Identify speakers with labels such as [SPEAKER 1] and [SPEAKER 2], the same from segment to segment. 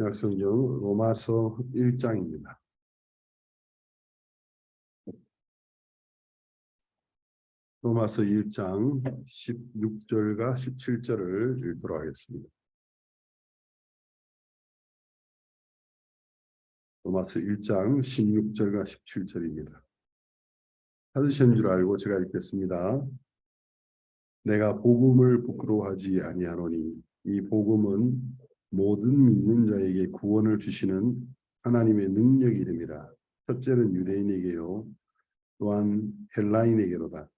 [SPEAKER 1] 신약성경 로마서 1장입니다. 로마서 1장 16절과 17절을 읽도록 하겠습니다. 로마서 1장 16절과 17절입니다. 찾으신 줄 알고 제가 읽겠습니다. 내가 복음을 부끄러워하지 아니하노니 이 복음은 모든 믿는 자에게 구원을 주시는 하나님의 능력이 됨이라. 첫째는 유대인에게요 또한 헬라인에게로다.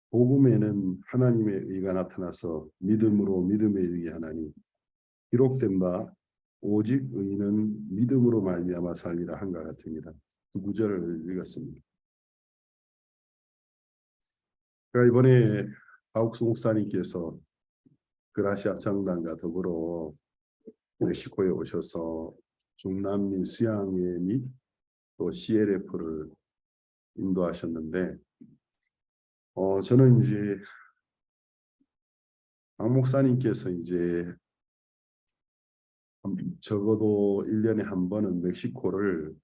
[SPEAKER 1] 복음에는 하나님의 의가 나타나서 믿음으로 믿음에 이르게 하나니 기록된 바 오직 의인은 믿음으로 말미암아 살리라 한가 같으니라. 두 구절을 읽었습니다. 제가 이번에 박욱수 목사님께서 그라시 합창단과 더불어 멕시코에 오셔서 중남미 수양회 및 또 CLF를 인도하셨는데 저는 이제 박 목사님께서 이제 적어도 1년에 한 번은 멕시코를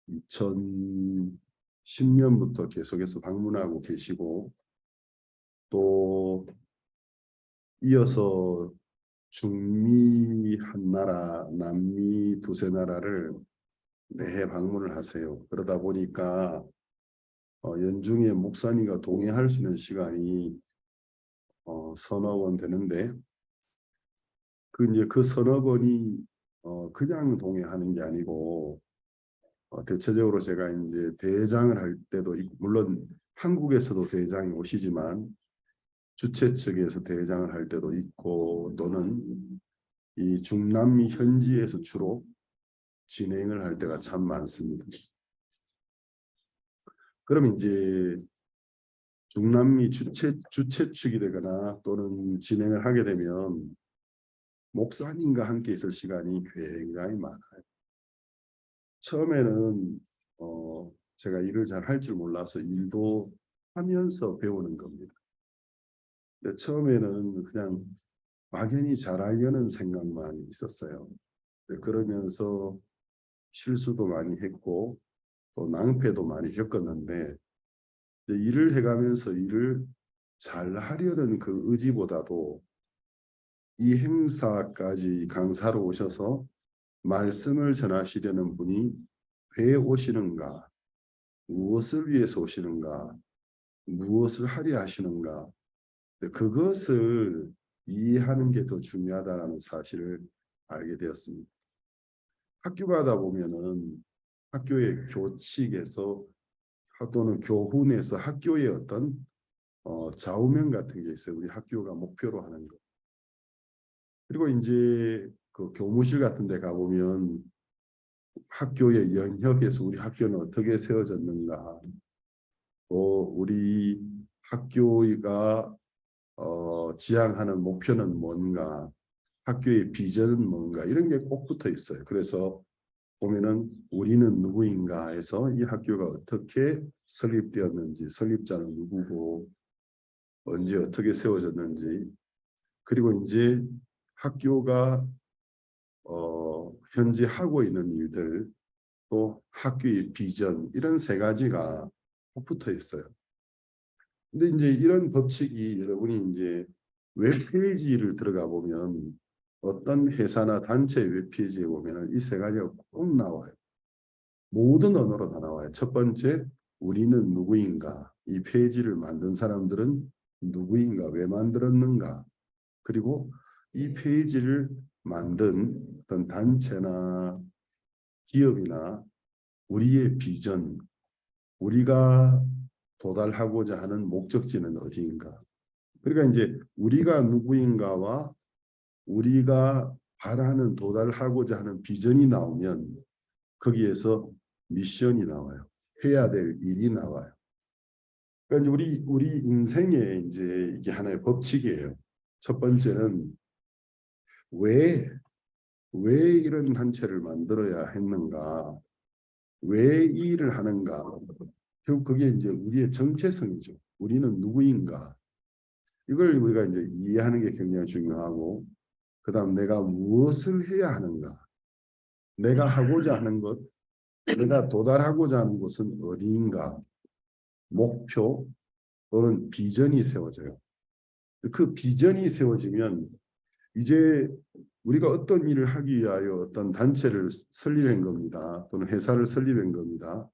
[SPEAKER 1] 2010년부터 계속해서 방문하고 계시고 또 이어서 중미 한 나라, 남미 두세 나라를 매해 방문을 하세요. 그러다 보니까 연중에 목사님과 동행할 수 있는 시간이 서너 번 되는데 그 서너 번이 그냥 동행하는 게 아니고 대체적으로 제가 이제 대장을 할 때도 물론 한국에서도 대장이 오시지만 주최 측에서 대장을 할 때도 있고 또는 이 중남미 현지에서 주로 진행을 할 때가 참 많습니다. 그럼 이제 중남미 주최 측이 되거나 또는 진행을 하게 되면 목사님과 함께 있을 시간이 굉장히 많아요. 처음에는 제가 일을 잘 할 줄 몰라서 일도 하면서 배우는 겁니다. 근데 처음에는 그냥 막연히 잘하려는 생각만 있었어요. 그러면서 실수도 많이 했고 또 낭패도 많이 겪었는데 일을 해가면서 일을 잘 하려는 그 의지보다도 이 행사까지 강사로 오셔서 말씀을 전하시려는 분이 왜 오시는가, 무엇을 위해서 오시는가, 무엇을 하려 하시는가, 그것을 이해하는 게 더 중요하다는 사실을 알게 되었습니다. 학교 가다 보면은 학교의 교칙에서 또는 교훈에서 학교의 어떤 좌우명 같은 게 있어요. 우리 학교가 목표로 하는 거. 그리고 이제 그 교무실 같은 데 가보면 학교의 연혁에서 우리 학교는 어떻게 세워졌는가, 또 우리 학교가 지향하는 목표는 뭔가, 학교의 비전은 뭔가 이런 게 꼭 붙어 있어요. 그래서 보면은 우리는 누구인가 해서 이 학교가 어떻게 설립되었는지, 설립자는 누구고 언제 어떻게 세워졌는지, 그리고 이제 학교가 현재 하고 있는 일들, 또 학교의 비전, 이런 세 가지가 꼭 붙어 있어요. 근데 이제 이런 법칙이 여러분이 이제 웹페이지를 들어가 보면 어떤 회사나 단체 웹페이지에 보면 이 세 가지가 꼭 나와요. 모든 언어로 다 나와요. 첫 번째, 우리는 누구인가? 이 페이지를 만든 사람들은 누구인가? 왜 만들었는가? 그리고 이 페이지를 만든 어떤 단체나 기업이나 우리의 비전, 우리가 도달하고자 하는 목적지는 어디인가? 그러니까 이제 우리가 누구인가와 우리가 바라는 도달하고자 하는 비전이 나오면 거기에서 미션이 나와요. 해야 될 일이 나와요. 그러니까 우리 인생에 이제 이게 하나의 법칙이에요. 첫 번째는 왜 이런 단체를 만들어야 했는가? 왜 이 일을 하는가? 결국 그게 이제 우리의 정체성이죠. 우리는 누구인가? 이걸 우리가 이제 이해하는 게 굉장히 중요하고, 그다음 내가 무엇을 해야 하는가? 내가 하고자 하는 것, 내가 도달하고자 하는 곳은 어디인가, 목표 또는 비전이 세워져요. 그 비전이 세워지면 이제 우리가 어떤 일을 하기 위하여 어떤 단체를 설립한 겁니다. 또는 회사를 설립한 겁니다.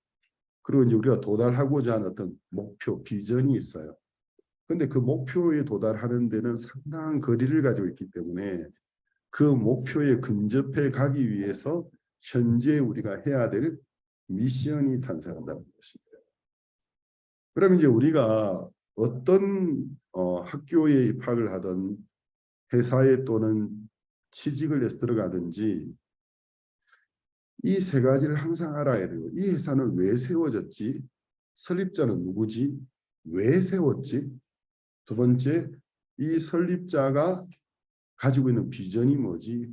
[SPEAKER 1] 그리고 이제 우리가 도달하고자 하는 어떤 목표, 비전이 있어요. 근데 그 목표에 도달하는 데는 상당한 거리를 가지고 있기 때문에 그 목표에 근접해 가기 위해서 현재 우리가 해야 될 미션이 탄생한다는 것입니다. 그럼 이제 우리가 어떤 학교에 입학을 하든 회사에 또는 취직을 해서 들어가든지 이 세 가지를 항상 알아야 돼요. 이 회사는 왜 세워졌지? 설립자는 누구지? 왜 세웠지? 두 번째, 이 설립자가 가지고 있는 비전이 뭐지?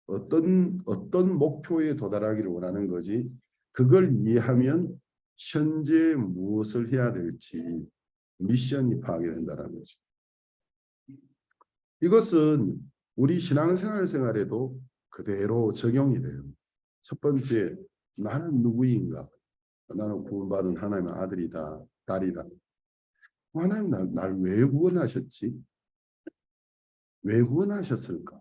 [SPEAKER 1] 어떤 목표에 도달하기를 원하는 거지? 그걸 이해하면 현재 무엇을 해야 될지 미션이 파악이 된다는 거죠. 이것은 우리 신앙생활에도 그대로 적용이 돼요. 첫 번째, 나는 누구인가? 나는 구원받은 하나님의 아들이다, 딸이다. 하나님 날 왜 구원하셨지? 왜 구원하셨을까?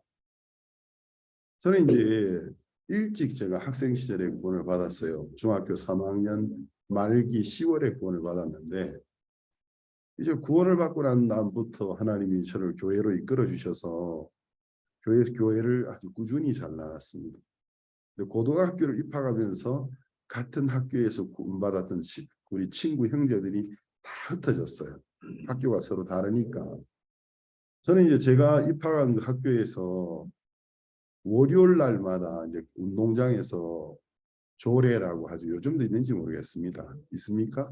[SPEAKER 1] 저는 이제 일찍 제가 학생 시절에 구원을 받았어요. 중학교 3학년 말기 10월에 구원을 받았는데 이제 구원을 받고 난 다음부터 하나님이 저를 교회로 이끌어 주셔서 교회를 아주 꾸준히 잘 나갔습니다. 근데 고등학교를 입학하면서 같은 학교에서 구원받았던 우리 친구 형제들이 다 흩어졌어요. 학교가 서로 다르니까. 저는 이제 제가 입학한 그 학교에서 월요일 날마다 이제 운동장에서 조례라고 하죠. 요즘도 있는지 모르겠습니다. 있습니까?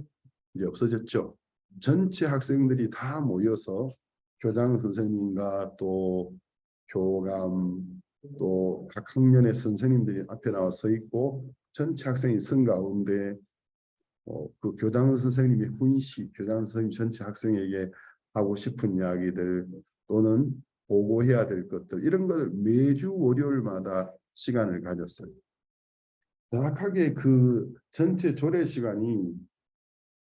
[SPEAKER 1] 이제 없어졌죠. 전체 학생들이 다 모여서 교장 선생님과 또 교감 또 각 학년의 선생님들이 앞에 나와 서 있고 전체 학생이 선 가운데 그 교장 선생님의 훈시, 교장 선생님 전체 학생에게 하고 싶은 이야기들 또는 보고해야 될 것들 이런 걸 매주 월요일마다 시간을 가졌어요. 정확하게 그 전체 조례 시간이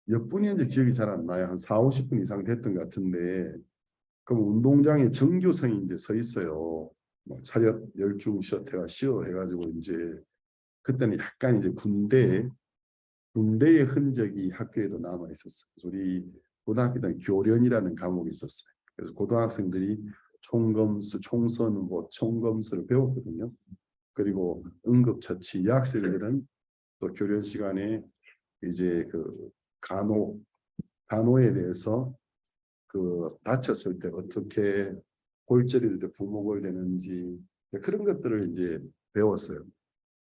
[SPEAKER 1] 몇 분이었는지 기억이 잘 안 나요. 한 4, 50분 이상 됐던 것 같은데 그럼 운동장에 정교성이 이제 서 있어요. 뭐 차렷 열중 셔터가 쉬어 해가지고 이제 그때는 약간 이제 군대의 흔적이 학교에도 남아 있었어요. 우리 고등학교 때 교련이라는 과목이 있었어요. 그래서 고등학생들이 총검수, 총선, 뭐 총검수를 배웠거든요. 그리고 응급처치 여학생들은 또 교련 시간에 이제 그 간호에 대해서 그 다쳤을 때 어떻게 골절이 될 때 부목을 되는지 그런 것들을 이제 배웠어요.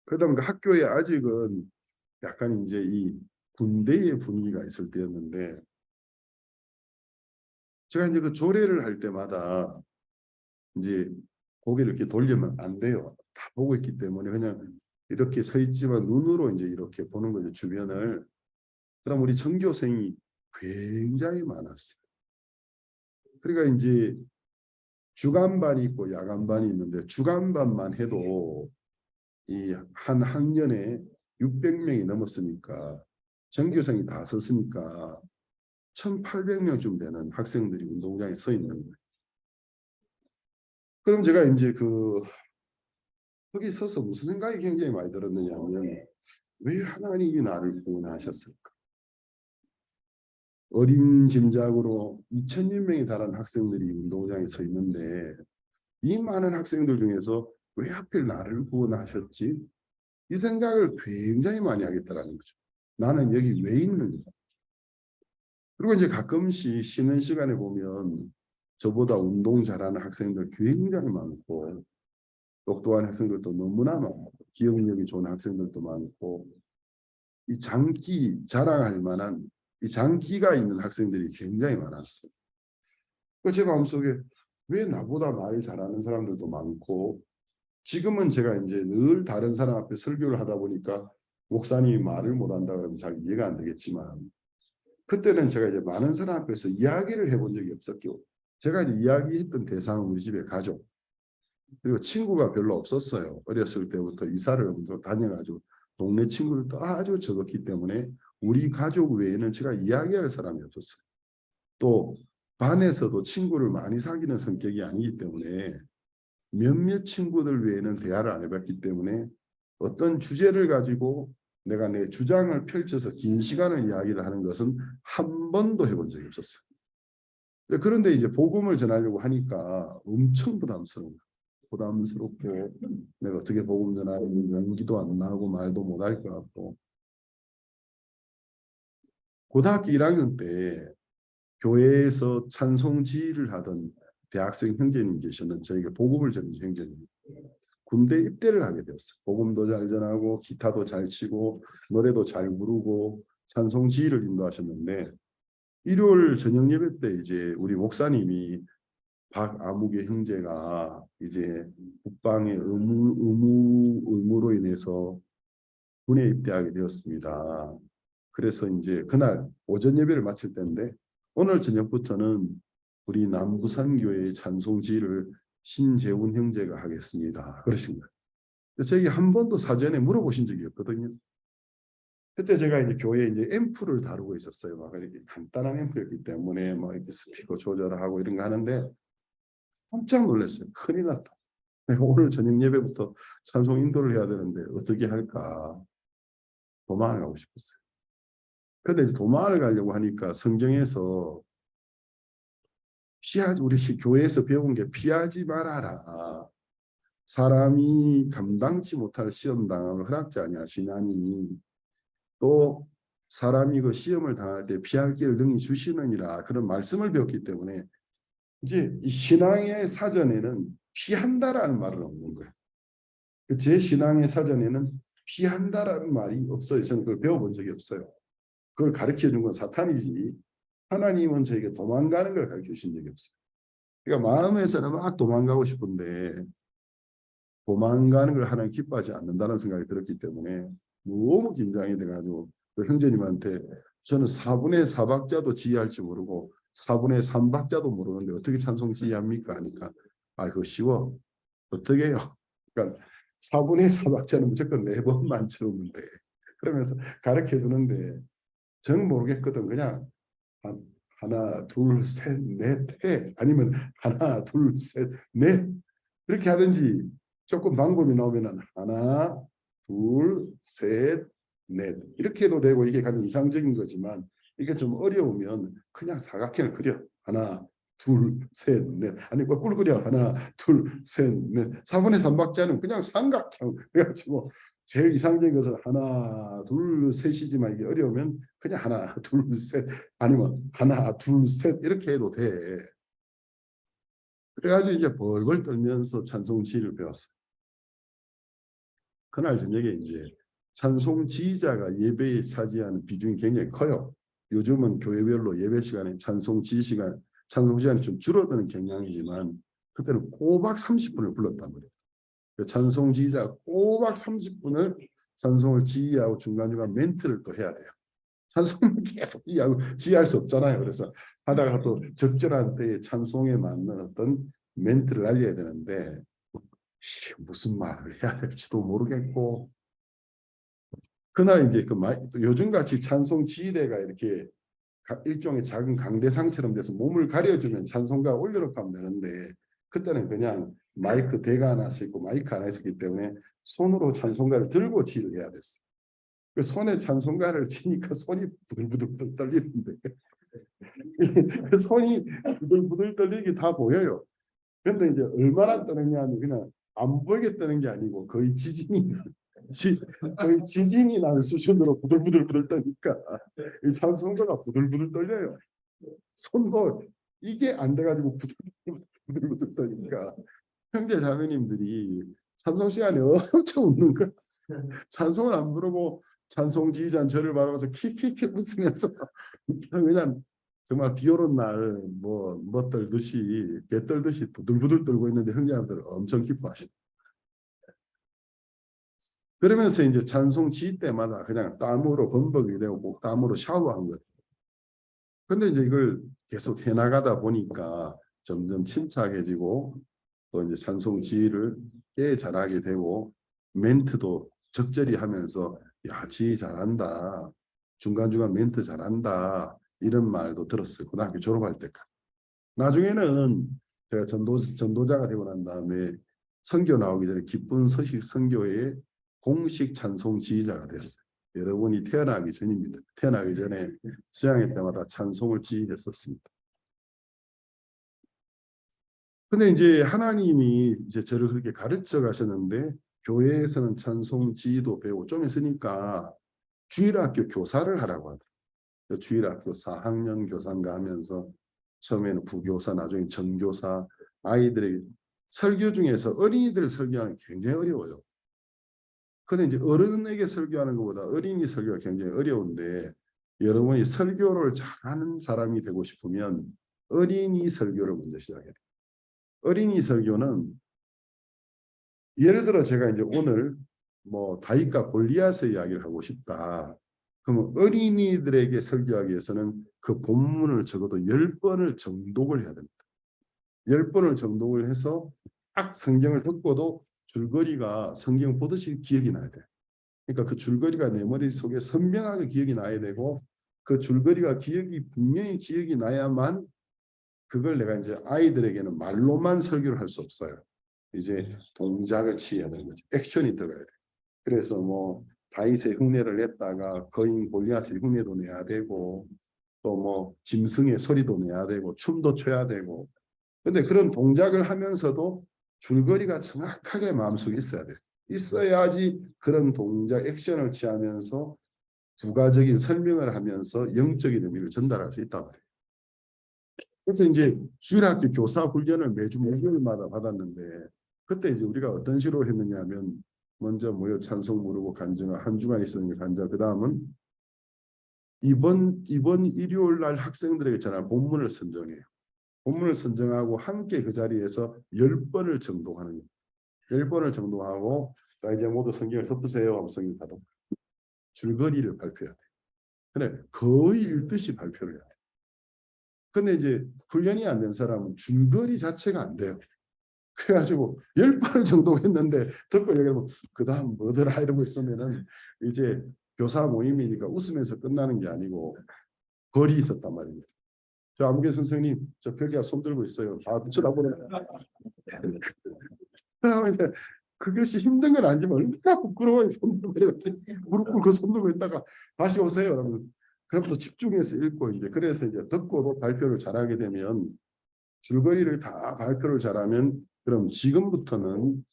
[SPEAKER 1] 그러다 보니까 학교에 아직은 약간 이제 이 군대의 분위기가 있을 때였는데 제가 이제 그 조례를 할 때마다 이제 고개를 이렇게 돌리면 안 돼요. 다 보고 있기 때문에 그냥 이렇게 서 있지만 눈으로 이제 이렇게 보는 거죠, 주변을. 그럼 우리 전교생이 굉장히 많았어요. 그러니까 이제 주간반이 있고 야간반이 있는데 주간반만 해도 이 한 학년에 600명이 넘었으니까 전교생이 다 섰으니까 1,800명쯤 되는 학생들이 운동장에 서 있는 거예요. 그럼 제가 이제 거기 서서 무슨 생각이 굉장히 많이 들었느냐면 왜 하나님이 나를 구원하셨을까? 어린 짐작으로 2,000여 명에 달하는 학생들이 운동장에 서 있는데 이 많은 학생들 중에서 왜 하필 나를 구원하셨지? 이 생각을 굉장히 많이 하겠다라는 거죠. 나는 여기 왜 있는가? 그리고 이제 가끔씩 쉬는 시간에 보면 저보다 운동 잘하는 학생들 굉장히 많고 똑똑한 학생들도 너무나 많고 기억력이 좋은 학생들도 많고 이 장기 자랑할 만한 이 장기가 있는 학생들이 굉장히 많았어요. 제 마음속에 왜 나보다 말 잘하는 사람들도 많고 지금은 제가 이제 늘 다른 사람 앞에 설교를 하다 보니까 목사님이 말을 못한다 그러면 잘 이해가 안 되겠지만 그때는 제가 이제 많은 사람 앞에서 이야기를 해본 적이 없었고 제가 이제 이야기했던 대상은 우리 집의 가족 그리고 친구가 별로 없었어요. 어렸을 때부터 이사를 다녀가지고 동네 친구들도 아주 적었기 때문에 우리 가족 외에는 제가 이야기할 사람이 없었어요. 또 반에서도 친구를 많이 사귀는 성격이 아니기 때문에 몇몇 친구들 외에는 대화를 안 해봤기 때문에 어떤 주제를 가지고 내가 내 주장을 펼쳐서 긴 시간을 이야기를 하는 것은 한 번도 해본 적이 없었어요. 그런데 이제 복음을 전하려고 하니까 엄청 부담스럽고 내가 어떻게 복음 전하는 연기도 안 나고 말도 못할 것 같고 고등학교 1학년 때 교회에서 찬송 지휘를 하던 대학생 형제님 계셨는 저희가 복음을 전하는 형제님 군대 입대를 하게 되었어요. 복음도 잘 전하고 기타도 잘 치고 노래도 잘 부르고 찬송 지휘를 인도하셨는데 일요일 저녁 예배 때 이제 우리 목사님이 박아무개 형제가 이제 국방의 의무로 인해서 군에 입대하게 되었습니다. 그래서 이제 그날 오전 예배를 마칠 때인데 오늘 저녁부터는 우리 남부산교회의 찬송지를 신재훈 형제가 하겠습니다. 그러신 거예요. 저에게 한 번도 사전에 물어보신 적이 없거든요. 그때 제가 이제 교회에 이제 앰프를 다루고 있었어요. 막 이렇게 간단한 앰프였기 때문에 막 이렇게 스피커 조절하고 이런 거 하는데 깜짝 놀랐어요. 큰일 났다. 내가 오늘 저녁 예배부터 찬송 인도를 해야 되는데 어떻게 할까 도망을 가고 싶었어요. 근데 이제 도망을 가려고 하니까 성경에서 피하지 우리 교회에서 배운 게 피하지 말아라. 사람이 감당치 못할 시험 당함을 허락지 아니하시나니 또 사람이 그 시험을 당할 때 피할 길을 능히 주시느니라 그런 말씀을 배웠기 때문에 이제 이 신앙의 사전에는 피한다라는 말은 없는 거예요. 제 신앙의 사전에는 피한다라는 말이 없어요. 저는 그걸 배워본 적이 없어요. 그걸 가르쳐 준 건 사탄이지 하나님은 저에게 도망가는 걸 가르쳐 주신 적이 없어요. 그러니까 마음에서는 막 도망가고 싶은데 도망가는 걸 하나님 기뻐하지 않는다는 생각이 들었기 때문에 너무 긴장이 돼가지고 그 형제님한테 저는 4분의 4박자도 지휘할지 모르고 4분의 3박자도 모르는데 어떻게 찬송 지휘합니까 하니까 아 그거 쉬워 어떻게 해요? 그러니까 4분의 4박자는 무조건 4번만 채우면 돼. 그러면서 가르쳐 주는데 저는 모르겠거든. 그냥 하나 둘 셋 넷 해 아니면 하나 둘 셋 넷 이렇게 하든지 조금 방법이 나오면은 하나 둘 셋 넷 이렇게 해도 되고 이게 가장 이상적인 거지만 이게 좀 어려우면 그냥 사각형을 그려 하나 둘 셋 넷 아니 거꾸로 그려 하나 둘 셋 넷 4분의 3박자는 그냥 삼각형 그래가지고 제일 이상적인 것은 하나 둘 셋이지만 이게 어려우면 그냥 하나 둘 셋 아니면 하나 둘 셋 이렇게 해도 돼. 그래가지고 이제 벌벌 떨면서 찬송 지휘를 배웠어요. 그날 저녁에 이제 찬송 지휘자가 예배에 차지하는 비중이 굉장히 커요. 요즘은 교회별로 예배 시간에 찬송 지휘 시간, 찬송 시간이 좀 줄어드는 경향이지만 그때는 꼬박 30분을 불렀단 말이에요. 찬송 지휘자가 꼬박 30분을 찬송을 지휘하고 중간중간 멘트를 또 해야 돼요. 찬송을 계속 지휘할 수 없잖아요. 그래서 하다가 또 적절한 때에 찬송에 맞는 어떤 멘트를 알려야 되는데 무슨 말을 해야 될지도 모르겠고 그날 이제 그 요즘같이 찬송 지휘대가 이렇게 일종의 작은 강대상처럼 돼서 몸을 가려주면 찬송가 올려놓고 하면 되는데 그때는 그냥 마이크 대가 하나 있고 마이크 하나 있었기 때문에 손으로 찬송가를 들고 지휘를 해야 됐어요. 그 손에 찬송가를 치니까 손이 부들부들 떨리는데 그 손이 부들부들 떨리는 게 다 보여요. 근데 이제 얼마나 떠느냐 하면 그냥 안 보이게 떠는 게 아니고 거의 거의 지진이 나는 수준으로 부들부들 떠니까 이 찬송가가 부들부들 떨려요. 손도 이게 안 돼가지고 부들부들 떠니까 형제 자매님들이 찬송 시간에 엄청 웃는 거야. 찬송을 안 부르고 찬송 지휘자 저를 바라보면서 킥킥킥 웃으면서 그냥 정말 비 오는 날 뭐 떨듯이 개 떨듯이 부들부들 떨고 있는데 형제들 엄청 기뻐하시다. 그러면서 이제 찬송 지휘 때마다 그냥 땀으로 범벅이 되고 꼭 땀으로 샤워한 거예요. 근데 이제 이걸 계속 해나가다 보니까 점점 침착해지고 또 이제 찬송 지휘를 꽤 잘하게 되고 멘트도 적절히 하면서 야, 지휘 잘한다. 중간중간 멘트 잘한다. 이런 말도 들었어요. 고등학교 졸업할 때까지. 나중에는 제가 전도자가 되고 난 다음에 선교 나오기 전에 기쁜 소식 선교의 공식 찬송 지휘자가 됐어요. 여러분이 태어나기 전입니다. 태어나기 전에 수양회 때마다 찬송을 지휘했었습니다. 근데 이제 하나님이 이제 저를 그렇게 가르쳐 가셨는데 교회에서는 찬송 지휘도 배우고 좀 있으니까 주일학교 교사를 하라고 하더라고요. 주일학교 4학년 교사인가 하면서 처음에는 부교사, 나중에 전교사, 아이들에게 설교 중에서 어린이들 설교하는 게 굉장히 어려워요. 근데 이제 어른에게 설교하는 것보다 어린이 설교가 굉장히 어려운데 여러분이 설교를 잘하는 사람이 되고 싶으면 어린이 설교를 먼저 시작해야 돼요. 어린이 설교는 예를 들어 제가 이제 오늘 뭐 다윗과 골리앗의 이야기를 하고 싶다. 그러면 어린이들에게 설교하기 위해서는 그 본문을 적어도 10번을 정독을 해야 됩니다. 10번을 정독을 해서 딱 성경을 듣고도 줄거리가 성경 보듯이 기억이 나야 돼요. 그러니까 그 줄거리가 내 머릿속에 선명하게 기억이 나야 되고 그 줄거리가 분명히 기억이 나야만 그걸 내가 이제 아이들에게는 말로만 설교를 할 수 없어요. 이제 동작을 취해야 되는 거죠. 액션이 들어가야 돼. 그래서 뭐 다윗의 흉내를 냈다가 거인 골리앗의 흉내도 내야 되고 또 뭐 짐승의 소리도 내야 되고 춤도 춰야 되고 근데 그런 동작을 하면서도 줄거리가 정확하게 마음속에 있어야 돼. 있어야지 그런 동작 액션을 취하면서 부가적인 설명을 하면서 영적인 의미를 전달할 수 있단 말이에요. 그래서 이제 주일학교 교사 훈련을 매주 목요일마다 받았는데 그때 이제 우리가 어떤 식으로 했느냐 하면 먼저 모여 찬송 부르고 간증을 한 주간 있었는데 간증 그 다음은 이번 일요일 날 학생들에게 전할 본문을 선정해요. 본문을 선정하고 함께 그 자리에서 10번을 정독하는 거예요. 10번을 정독하고 자 이제 모두 성경을 덮으세요 하면 성경 다 덮고 줄거리를 발표해야 돼. 근데 거의 읽듯이 발표를 해야 돼. 근데 이제 훈련이 안 된 사람은 줄거리 자체가 안 돼요. 그래가지고 10번을 정독했는데 듣고 얘기하면 그 다음 뭐더라 이러고 있으면은 이제 교사 모임이니까 웃으면서 끝나는 게 아니고 벌이 있었단 말입니다. 저 아무개 선생님 저 벽에 손 들고 있어요. 다 쳐다보는 그러면 이제 그것이 힘든 건 아니지만 얼마나 부끄러워요. 손 들고 무릎 꿇고 손 들고 있다가 다시 오세요. 그러면 그럼 또 집중해서 읽고 이제 그래서 이제 듣고도 발표를 잘하게 되면 줄거리를 다 발표를 잘하면 그럼 지금부터는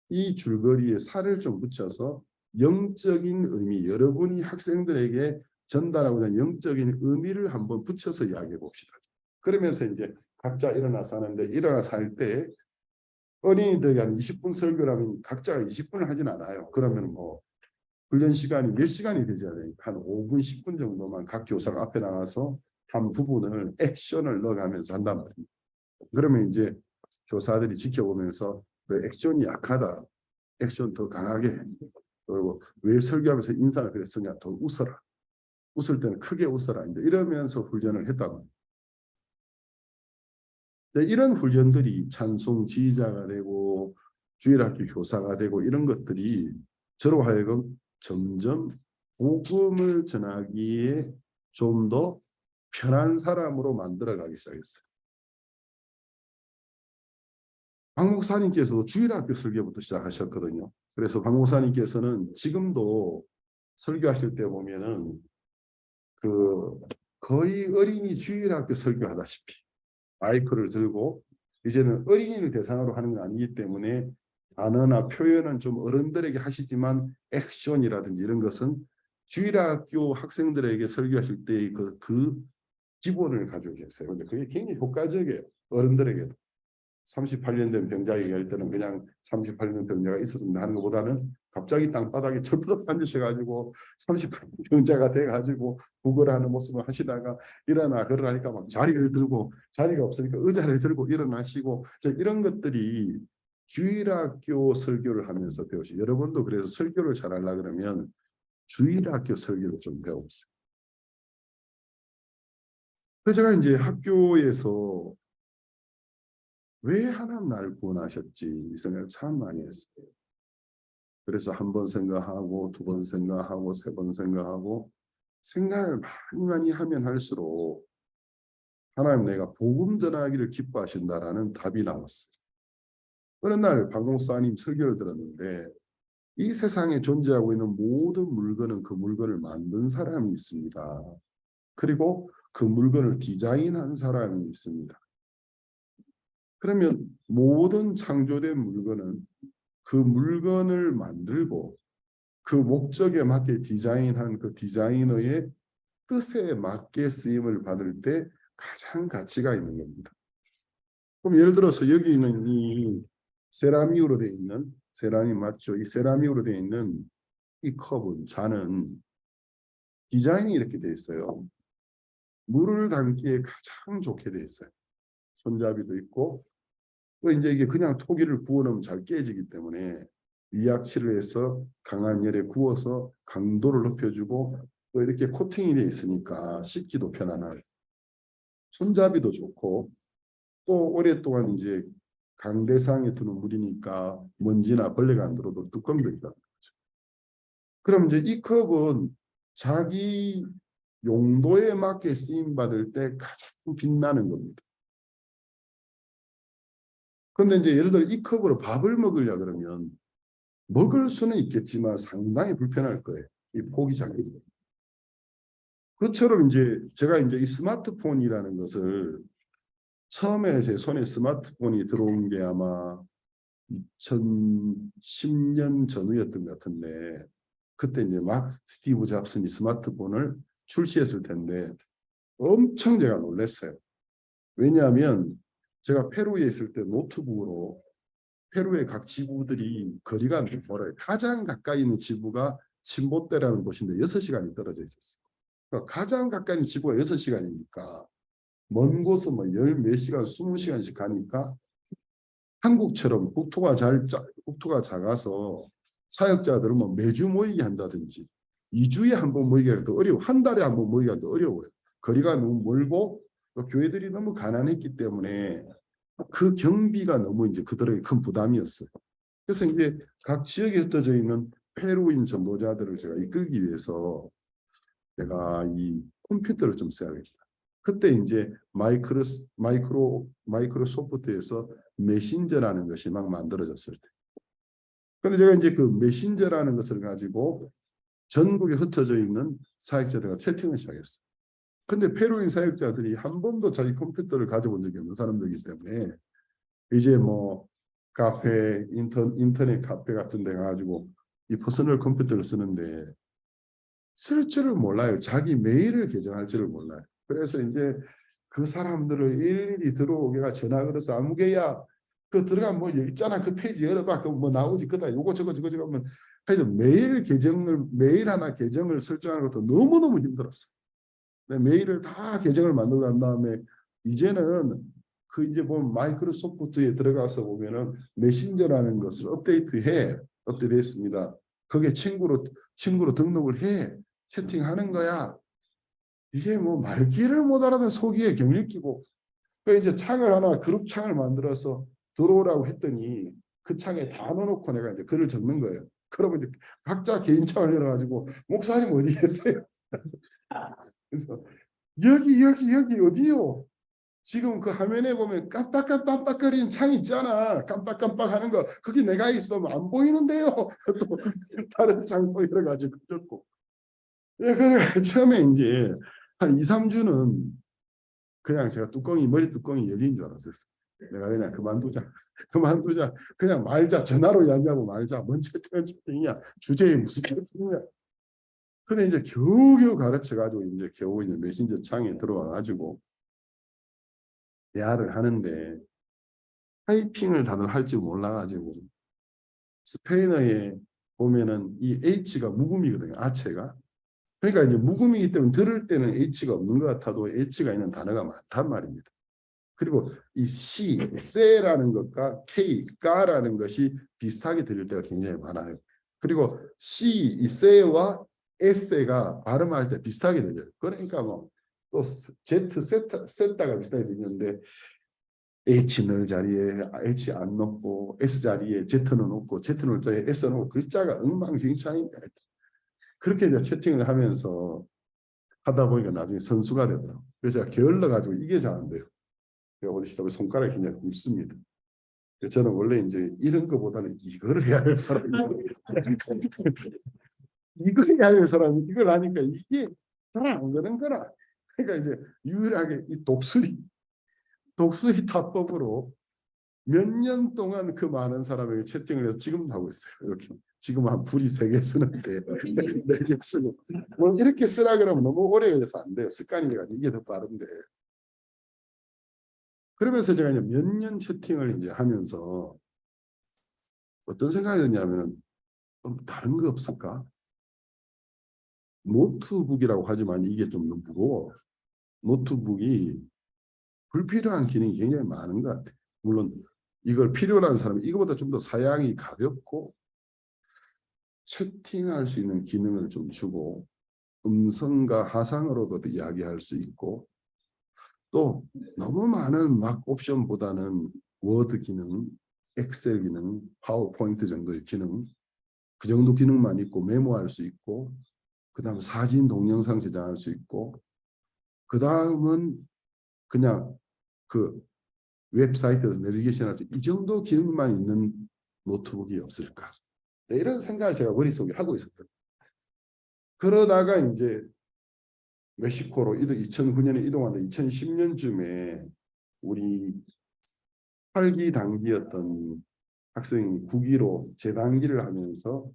[SPEAKER 1] 이 줄거리에 살을 좀 붙여서 영적인 의미 여러분이 학생들에게 전달하고자 하는 영적인 의미를 한번 붙여서 이야기해 봅시다. 그러면서 이제 각자 일어나서 하는데 일어나서 할 때 어린이들이 한 20분 설교라면 각자가 20분을 하진 않아요. 그러면 뭐 훈련 시간이 몇 시간이 되지 않으니까 한 5분 10분 정도만 각 교사가 앞에 나와서 한 부분을 액션을 넣어가면서 한단 말입니다. 그러면 이제 교사들이 지켜보면서 그 액션이 약하다. 액션 더 강하게 그리고 왜 설교하면서 인사를 그랬으냐 더 웃어라. 웃을 때는 크게 웃어라. 이러면서 훈련을 했단 말입니다. 이런 훈련들이 찬송 지휘자가 되고 주일학교 교사가 되고 이런 것들이 저로 하여금 점점 복음을 전하기에 좀 더 편한 사람으로 만들어가기 시작했어요. 박 목사님께서도 주일학교 설교부터 시작하셨거든요. 그래서 박 목사님께서는 지금도 설교하실 때 보면은 그 거의 어린이 주일학교 설교하다시피 마이크를 들고 이제는 어린이를 대상으로 하는 건 아니기 때문에 단어나 표현은 좀 어른들에게 하시지만 액션이라든지 이런 것은 주일학교 학생들에게 설교하실 때의 그 기본을 가지고 계세요. 근데 그게 굉장히 효과적이에요. 어른들에게도. 38년 된 병자 얘기할 때는 그냥 38년 된 병자가 있었습니다 하는 것보다는 갑자기 땅바닥에 철푸덕 앉으셔가지고 38년 병자가 돼가지고 구걸하는 모습을 하시다가 일어나 걸으라니까 막 자리를 들고 자리가 없으니까 의자를 들고 일어나시고 이런 것들이 주일학교 설교를 하면서 배우시. 여러분도 그래서 설교를 잘하려고 그러면 주일학교 설교를 좀 배워보세요. 그래서 제가 이제 학교에서 왜 하나님 나를 구원하셨지? 이 생각을 참 많이 했어요. 그래서 한 번 생각하고 두 번 생각하고 세 번 생각하고 생각을 많이 하면 할수록 하나님 내가 복음 전하기를 기뻐하신다라는 답이 나왔어요. 어느 날 박목사님 설교를 들었는데 이 세상에 존재하고 있는 모든 물건은 그 물건을 만든 사람이 있습니다. 그리고 그 물건을 디자인한 사람이 있습니다. 그러면 모든 창조된 물건은 그 물건을 만들고 그 목적에 맞게 디자인한 그 디자이너의 뜻에 맞게 쓰임을 받을 때 가장 가치가 있는 겁니다. 그럼 예를 들어서 여기 있는 이 세라믹으로 되어 있는 세라믹 맞죠? 이 세라믹으로 되어 있는 이 컵은 잔은 디자인이 이렇게 되어 있어요. 물을 담기에 가장 좋게 되어 있어요. 손잡이도 있고 또 이제 이게 그냥 토기를 구워놓으면 잘 깨지기 때문에 위약칠을 해서 강한 열에 구워서 강도를 높여주고 또 이렇게 코팅이 되어 있으니까 씻기도 편안하고 손잡이도 좋고 또 오랫동안 이제 강대상에 두는 물이니까 먼지나 벌레가 안 들어도 뚜껑도 있다. 그럼 이제 이 컵은 자기 용도에 맞게 쓰임 받을 때 가장 빛나는 겁니다. 그런데 이제 예를 들어 이 컵으로 밥을 먹으려 그러면 먹을 수는 있겠지만 상당히 불편할 거예요. 이 폭이 작기 때문에. 그처럼 이제 제가 이제 이 스마트폰이라는 것을 처음에 제 손에 스마트폰이 들어온 게 아마 2010년 전후였던 것 같은데 그때 이제 막 스티브 잡슨이 스마트폰을 출시했을 텐데 엄청 제가 놀랐어요. 왜냐하면 제가 페루에 있을 때 노트북으로 페루의 각 지부들이 거리가 멀어요. 가장 가까이 있는 지부가 침보떼라는 곳인데 6시간이 떨어져 있었어요. 그러니까 가장 가까이 있는 지부가 6시간이니까 먼 곳은 뭐 열 몇 시간, 20시간씩 가니까 한국처럼 국토가 작아서 사역자들은 뭐 매주 모이게 한다든지 2주에 한 번 모이기가 더 어려워. 한 달에 한 번 모이기가 더 어려워요. 거리가 너무 멀고 또 교회들이 너무 가난했기 때문에 그 경비가 너무 이제 그들에게 큰 부담이었어요. 그래서 이제 각 지역에 흩어져 있는 페루인 전도자들을 제가 이끌기 위해서 내가 이 컴퓨터를 좀 써야겠다. 그때 이제 마이크로소프트에서 메신저라는 것이 막 만들어졌을 때. 근데 제가 이제 그 메신저라는 것을 가지고 전국에 흩어져 있는 사역자들과 채팅을 시작했어요. 근데 페루인 사역자들이 한 번도 자기 컴퓨터를 가져본 적이 없는 사람들이기 때문에 이제 뭐 카페, 인터넷 카페 같은 데 가가지고 이 퍼스널 컴퓨터를 쓰는데 쓸 줄을 몰라요. 자기 메일을 계정할 줄을 몰라요. 그래서 이제 그 사람들을 일일이 들어오게가 전화 걸어서 아무개야 그 들어가 뭐 여기 있잖아 그 페이지 열어봐 그 뭐 나오지 그다 요거 저거 하면 하여튼 메일 하나 계정을 설정하는 것도 너무너무 힘들었어. 메일을 다 계정을 만들고 난 다음에 이제는 그 이제 보면 마이크로소프트에 들어가서 보면은 메신저라는 것을 업데이트했습니다. 거기에 친구로 등록을 해 채팅하는 거야. 이게 뭐 말귀를 못 알아듣는 속이에 경력 끼고 그 이제 그룹 창을 만들어서 들어오라고 했더니 그 창에 다 넣어놓고 내가 이제 글을 적는 거예요. 그러면 이제 각자 개인 창을 열어가지고 목사님 어디 계세요? 그래서 여기 어디요? 지금 그 화면에 보면 깜빡깜빡거리는 창 있잖아. 깜빡깜빡하는 거. 거기 내가 있으면 안 보이는데요. 또 다른 창도 열어가지고 적고. 예, 그래 처음에 이제 한 2, 3주는 그냥 제가 머리 뚜껑이 열린 줄 알았어요. 내가 그냥 그만두자. 그냥 말자. 전화로 이야기하고 말자. 뭔 채팅이야. 주제에 무슨 채팅이야. 근데 이제 겨우겨우 가르쳐가지고 이제 겨우 이제 메신저 창에 들어와가지고 대화를 하는데 타이핑을 다들 할 줄 몰라가지고 스페인어에 보면은 이 H가 묵음이거든요. 아체가. 그러니까 이제 묵음이기 때문에 들을 때는 H가 없는 것 같아도 H가 있는 단어가 많단 말입니다. 그리고 이 세라는 것과 가라는 것이 비슷하게 들릴 때가 굉장히 많아요. 그리고 이 세와 에세가 발음할 때 비슷하게 들려요. 그러니까 뭐 또 세타가 비슷하게 들리는데 H늘 자리에 H 안 넣고 S 자리에 Z는 넣고 Z는 자리에 S 넣고 글자가 엉망진창인데 그렇게 이제 채팅을 하면서 하다 보니까 나중에 선수가 되더라고요. 그래서 제가 게을러 가지고 이게 잘 안 돼요. 제가 어디 시다 보면 손가락이 그냥 굽습니다. 저는 원래 이제 이런 거보다는 이거를 해야 할 사람이에요. 이걸 해야 할 사람이 이걸 하니까 이게 잘 안 되는 거라. 그러니까 이제 유일하게 이 독수리 타법으로 몇 년 동안 그 많은 사람에게 채팅을 해서 지금도 하고 있어요. 이렇게 지금 한 불이 3개 쓰는데 4개 쓰고 뭐 이렇게 쓰라 그러면 너무 오래 걸려서 안 돼요. 습관이 돼가지고 이게 더 빠른데. 그러면서 제가 이제 몇 년 채팅을 이제 하면서 어떤 생각이 드냐면 다른 거 없을까? 노트북이라고 하지만 이게 좀 너무 무거워. 노트북이 불필요한 기능이 굉장히 많은 것 같아요. 물론 이걸 필요로 하는 사람은 이거보다 좀 더 사양이 가볍고 채팅할 수 있는 기능을 좀 주고 음성과 하상으로도 이야기할 수 있고 또 너무 많은 막 옵션보다는 워드 기능, 엑셀 기능, 파워포인트 정도의 기능 그 정도 기능만 있고 메모할 수 있고 그 다음 사진 동영상 저장할 수 있고 그 다음은 그냥 그 웹사이트에서 내비게이션 할 수 이 정도 기능만 있는 노트북이 없을까 이런 생각을 제가 머릿속에 하고 있었거든요. 그러다가 이제 멕시코로 2009년에 이동하는데 2010년쯤에 우리 8기 단기였던 학생이 9기로 재단기를 하면서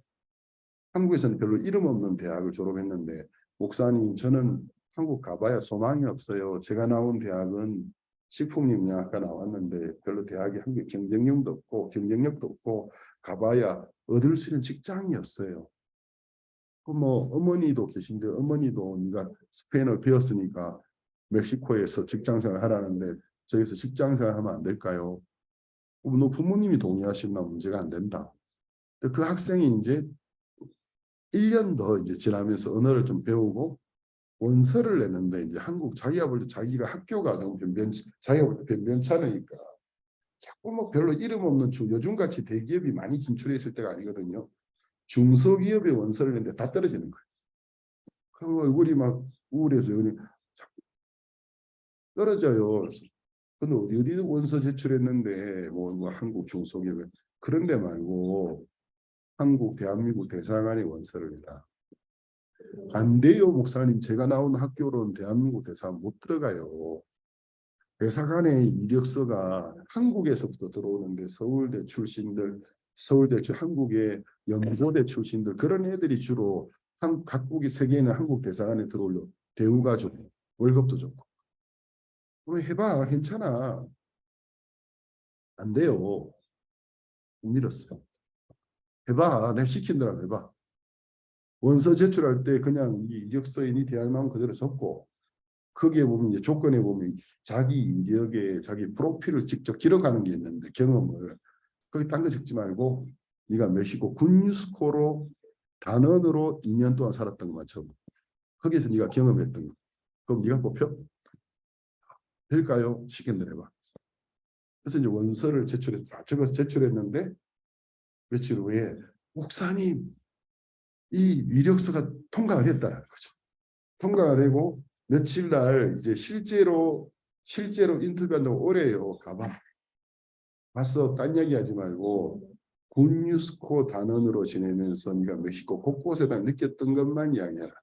[SPEAKER 1] 한국에서는 별로 이름 없는 대학을 졸업했는데 목사님 저는 한국 가봐야 소망이 없어요. 제가 나온 대학은 식품영양학과 나왔는데 별로 대학이 한국에 경쟁력도 없고 경쟁력도 없고 가봐야 얻을 수 있는 직장이 없어요. 뭐 어머니도 계신데 어머니도 네가 스페인어를 배웠으니까 멕시코에서 직장생활 하라는데 저기서 직장생활 하면 안 될까요? 너 부모님이 동의하시면 문제가 안 된다. 그 학생이 이제 1년 더 이제 지나면서 언어를 좀 배우고 원서를 내는데 이제 한국 자기가 볼 때 자기가 학교가 너무 자기가 볼 때 변변찮으니까 자꾸 뭐 별로 이름 없는 요즘같이 대기업이 많이 진출해 있을 때가 아니거든요. 중소기업의 원서를 내는데 다 떨어지는 거예요. 그럼 얼굴이 막 우울해서 여기 자꾸 떨어져요. 근데 어디 원서 제출했는데 뭐 한국 중소기업에 그런데 말고 한국 대한민국 대사관의 원서를 내라. 안 돼요, 목사님. 제가 나온 학교로는 대한민국 대사관 못 들어가요. 대사관의 이력서가 한국에서부터 들어오는데 서울대 출신들, 한국의 연고대 출신들 그런 애들이 주로 각국의 세계에 있는 한국 대사관에 들어올려 대우가 좋고 월급도 좋고. 그럼 해봐, 괜찮아. 안 돼요. 못 밀었어요. 해봐, 내 시킨 대로 해봐. 원서 제출할 때 그냥 이 이력서인이 대학나온 그대로 적고 거기에 보면 이제 조건에 보면 자기 이력에 자기 프로필을 직접 기록하는 게 있는데 경험을 거기 딴 거 적지 말고 네가 멕시코 군유스코로 단원으로 2년 동안 살았던 것만 적어. 거기서 네가 경험했던 거. 그럼 네가 뽑혀? 될까요? 시킨 대로 해봐. 그래서 이제 원서를 제출해서 적어서 제출했는데 며칠 후에 목사님 이 이력서가 통과가 됐다는 거죠. 통과가 되고 며칠 날 이제 실제로 인터뷰한다고 오래요. 가봐. 봤어. 딴 이야기 하지 말고 군유스코 단원으로 지내면서 네가 멕시코 곳곳에다 느꼈던 것만 이야기해라.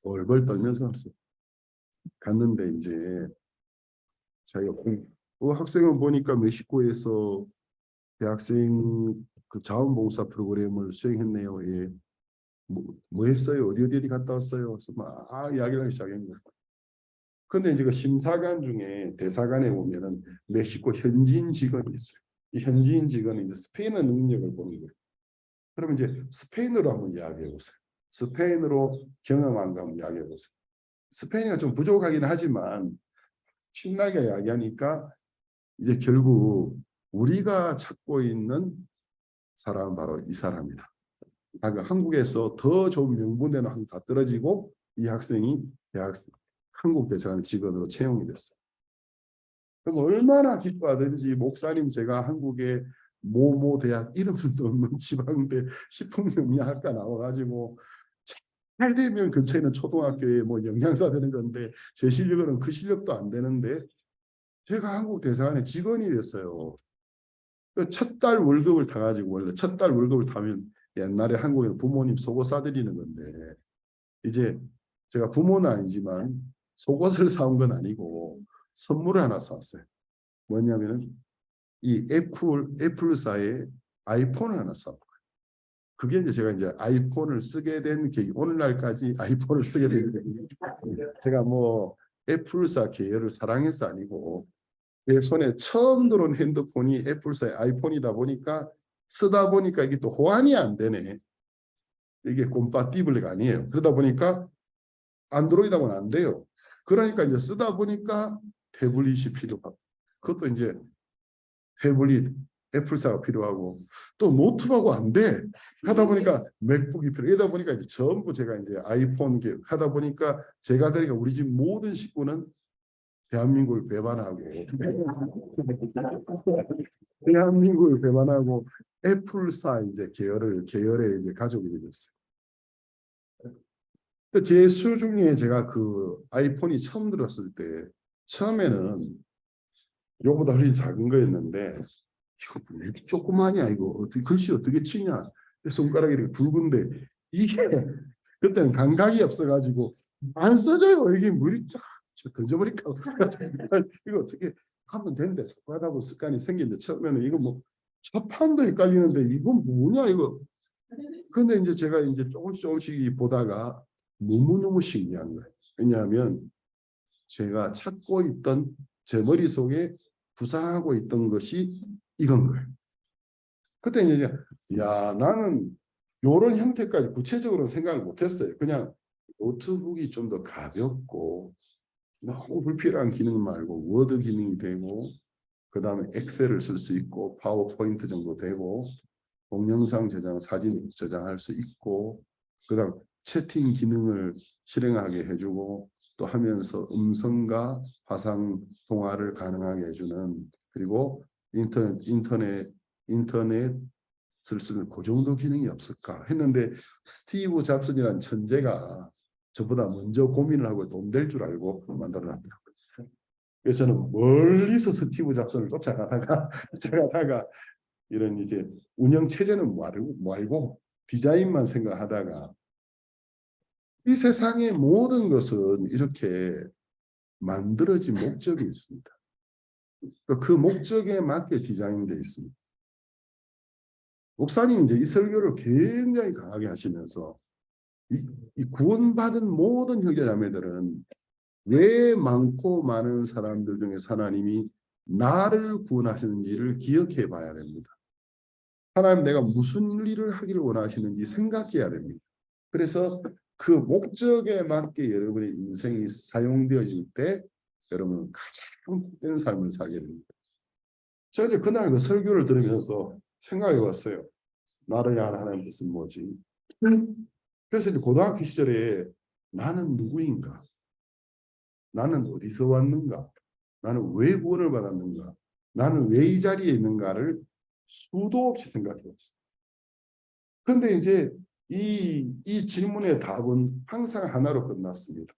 [SPEAKER 1] 벌벌 떨면서 왔어. 갔는데 이제 자기가 그 학생을 보니까 멕시코에서 대학생 그 자원봉사 프로그램을 수행했네요. 예. 뭐 했어요? 어디 갔다 왔어요? 그래서 막 이야기를 하기 시작했는 거예요. 근데 이제 그 심사관 중에 대사관에 보면은 멕시코 현지인 직원이 있어요. 이 현지인 직원은 이제 스페인어 능력을 보는 거예요. 그러면 이제 스페인어로 한번 이야기해 보세요. 스페인어로 경험한 거 한번 이야기해 보세요. 스페인어가 좀 부족하긴 하지만 신나게 이야기하니까 이제 결국 우리가 찾고 있는 사람은 바로 이 사람이다. 한국에서 더 좋은 명분대는 한국 다 떨어지고 이 학생이 한국 대사관 직원으로 채용이 됐어요. 그럼 얼마나 기뻐하든지 목사님 제가 한국의 모모 대학 이름도 없는 지방대 식품영양학과 나와가지고 잘 되면 근처에 있는 초등학교에 뭐 영양사 되는 건데 제 실력으로는 그 실력도 안 되는데 제가 한국 대사관의 직원이 됐어요. 첫 달 월급을 타가지고 원래 첫 달 월급을 타면 옛날에 한국에 부모님 속옷 사드리는 건데 이제 제가 부모는 아니지만 속옷을 사온 건 아니고 선물을 하나 샀어요. 뭐냐면은 이 애플사의 아이폰을 하나 샀어요. 그게 이제 제가 이제 아이폰을 쓰게 된 계기, 오늘날까지 아이폰을 쓰게 된 계기. 제가 뭐 애플사 계열을 사랑해서 아니고 내 손에 처음 들어온 핸드폰이 애플사의 아이폰이다 보니까 쓰다 보니까 이게 또 호환이 안 되네. 이게 콤파티블리가 아니에요. 그러다 보니까 안드로이드하고는 안 돼요. 그러니까 이제 쓰다 보니까 태블릿이 필요하고 그것도 이제 태블릿 애플사가 필요하고 또 노트북하고 안 돼. 하다 보니까 맥북이 필요해. 이러다 보니까 이제 전부 제가 이제 아이폰 하다 보니까 제가 그러니까 우리 집 모든 식구는 대한민국을 배반하고 대한민국을 배반하고 애플사 이제 계열의 이제 가족이 되었어요. 제 수중에 제가 그 아이폰이 처음 들었을 때 처음에는 요거보다 훨씬 작은 거였는데 이거 왜 이렇게 조그마냐 이거 어떻게 글씨 어떻게 치냐 손가락이 이렇게 굵은데 이게 그때는 감각이 없어가지고 안 써져요. 이게 물이 쫙 던져버릴까 이거 어떻게 하면 되는데 자꾸 하다 보면 습관이 생기는데 처음에는 이거 뭐 자판도 헷갈리는데 이건 뭐냐 이거. 근데 이제 제가 이제 조금씩 보다가 너무너무 신기한 거예요. 왜냐하면 제가 찾고 있던 제 머릿속에 구상하고 있던 것이 이건 거예요. 그때 이제 야 나는 이런 형태까지 구체적으로 생각을 못했어요. 그냥 노트북이 좀 더 가볍고 너무 불필요한 기능 말고 워드 기능이 되고 그 다음에 엑셀을 쓸 수 있고 파워포인트 정도 되고 동영상 저장, 사진 저장할 수 있고 그 다음 채팅 기능을 실행하게 해주고 또 하면서 음성과 화상 통화를 가능하게 해주는 그리고 인터넷을 쓰면 그 정도 기능이 없을까 했는데 스티브 잡슨이라는 천재가 저보다 먼저 고민을 하고 돈 될 줄 알고 만들어놨더라고요. 그래서 저는 멀리서 스티브 잡슨을 쫓아가다가 이런 이제 운영 체제는 말고 디자인만 생각하다가 이 세상의 모든 것은 이렇게 만들어진 목적이 있습니다. 그 목적에 맞게 디자인되어 있습니다. 목사님 이제 이 설교를 굉장히 강하게 하시면서 이 구원받은 모든 형제자매들은 왜 많고 많은 사람들 중에서 하나님이 나를 구원하시는지를 기억해 봐야 됩니다. 하나님 내가 무슨 일을 하기를 원하시는지 생각해야 됩니다. 그래서 그 목적에 맞게 여러분의 인생이 사용되어질 때 여러분은 가장 복된 삶을 살게 됩니다. 제가 이제 그날 그 설교를 들으면서 생각해 봤어요. 나를 향한 하나님의 뜻은 뭐지? 그래서 이제 고등학교 시절에 나는 누구인가? 나는 어디서 왔는가? 나는 왜 구원을 받았는가? 나는 왜 이 자리에 있는가를 수도 없이 생각해 봤어요. 그런데 이제 이 질문의 답은 항상 하나로 끝났습니다.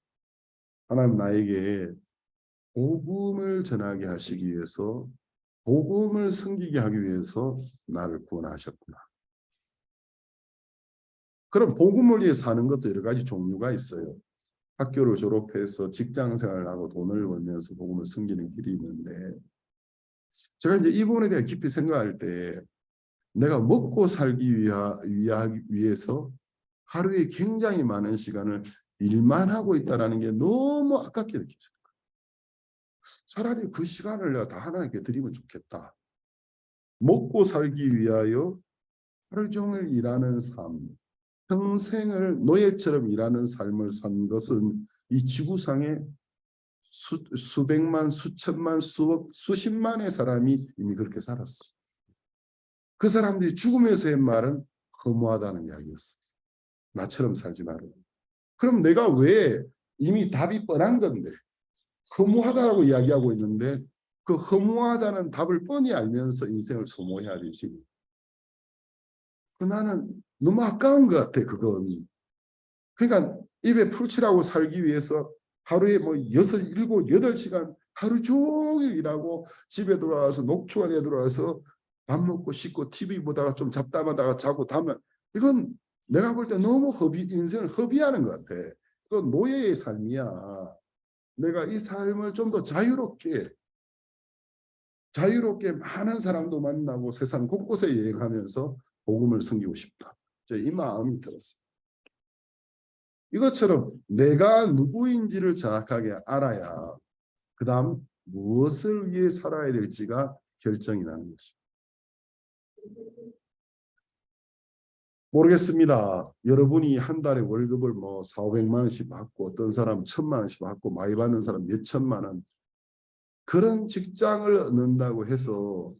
[SPEAKER 1] 하나님 나에게 복음을 전하게 하시기 위해서 복음을 섬기게 하기 위해서 나를 구원하셨구나. 그럼 복음을 위해 사는 것도 여러 가지 종류가 있어요. 학교를 졸업해서 직장 생활을 하고 돈을 벌면서 복음을 섬기는 길이 있는데 제가 이제 이 부분에 대해 깊이 생각할 때 내가 먹고 살기 위해서 하루에 굉장히 많은 시간을 일만 하고 있다는 게 너무 아깝게 느껴져요. 차라리 그 시간을 내가 다 하나님께 드리면 좋겠다. 먹고 살기 위하여 하루 종일 일하는 삶, 평생을 노예처럼 일하는 삶을 산 것은 이 지구상에 수백만, 수천만, 수억, 수십만의 사람이 이미 그렇게 살았어. 그 사람들이 죽으면서의 말은 허무하다는 이야기였어. 나처럼 살지 말고. 그럼 내가 왜 이미 답이 뻔한 건데 허무하다고 이야기하고 있는데 그 허무하다는 답을 뻔히 알면서 인생을 소모해야 되지. 나는 너무 아까운 것 같아, 그건. 그러니까 입에 풀칠하고 살기 위해서 하루에 뭐 6, 7, 8시간 하루 종일 일하고 집에 돌아와서 녹초가 돼 들어와서 밥 먹고 씻고 TV 보다가 좀 잡담하다가 자고 다음날 이건 내가 볼 때 너무 인생을 허비하는 것 같아. 그건 노예의 삶이야. 내가 이 삶을 좀 더 자유롭게 많은 사람도 만나고 세상 곳곳에 여행하면서 복음을 섬기고 싶다. 이 마음이 들었어요. 이것처럼 내가 누구인지를 정확하게 알아야 그 다음 무엇을 위해 살아야 될지가 결정이 나는 것입니다. 모르겠습니다. 여러분이 한 달에 월급을 뭐 4, 500만 원씩 받고 어떤 사람 1,000만 원씩 받고 많이 받는 사람 몇 천만 원 그런 직장을 얻는다고 해서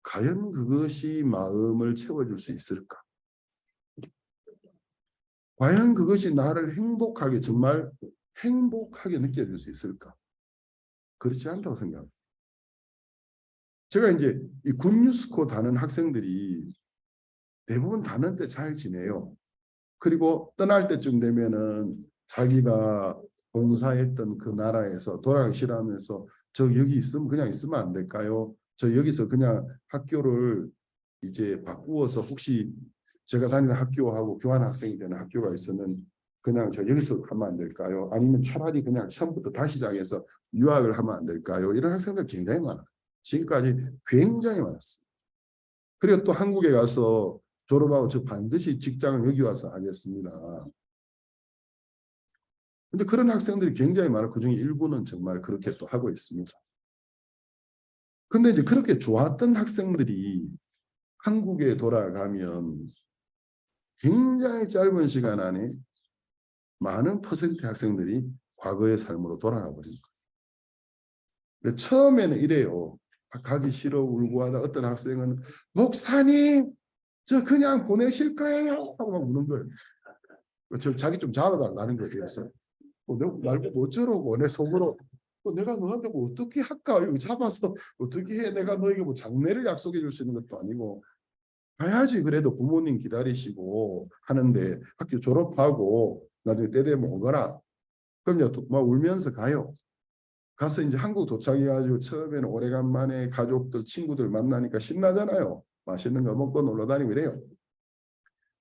[SPEAKER 1] 과연 그것이 마음을 채워줄 수 있을까? 과연 그것이 나를 정말 행복하게 느껴질 수 있을까? 그렇지 않다고 생각합니다. 제가 이제 이 군유스코 다는 학생들이 대부분 다는 때 잘 지내요. 그리고 떠날 때쯤 되면은 자기가 봉사했던 그 나라에서 돌아가기 싫어하면서 저 여기 있으면 그냥 있으면 안 될까요? 저 여기서 그냥 학교를 이제 바꾸어서 혹시 제가 다니는 학교하고 교환 학생이 되는 학교가 있으면 그냥 저 여기서 하면 안 될까요? 아니면 차라리 그냥 처음부터 다시 시작해서 유학을 하면 안 될까요? 이런 학생들 굉장히 많아요. 지금까지 굉장히 많았습니다. 그리고 또 한국에 가서 졸업하고 저 반드시 직장을 여기 와서 하겠습니다. 근데 그런 학생들이 굉장히 많아요. 그중에 일부는 정말 그렇게 또 하고 있습니다. 근데 이제 그렇게 좋았던 학생들이 한국에 돌아가면 굉장히 짧은 시간 안에 많은 퍼센트 학생들이 과거의 삶으로 돌아가 버린 거예요. 근데 처음에는 이래요. 가기 싫어 울고 하다 어떤 학생은 목사님 저 그냥 보내실 거예요 하고 막 우는 거예요. 저 자기 좀 잡아달라는 거예요. 그래서 날 보고 어쩌라고 내 속으로 내가 너한테 뭐 어떻게 할까 이거 잡아서 어떻게 해 내가 너에게 뭐 장례를 약속해 줄 수 있는 것도 아니고 가야지 그래도 부모님 기다리시고 하는데 학교 졸업하고 나중에 때 되면 오거라 그럼요 막 울면서 가요. 가서 이제 한국 도착해가지고 처음에는 오래간만에 가족들 친구들 만나니까 신나잖아요. 맛있는 거 먹고 놀러 다니고 이래요.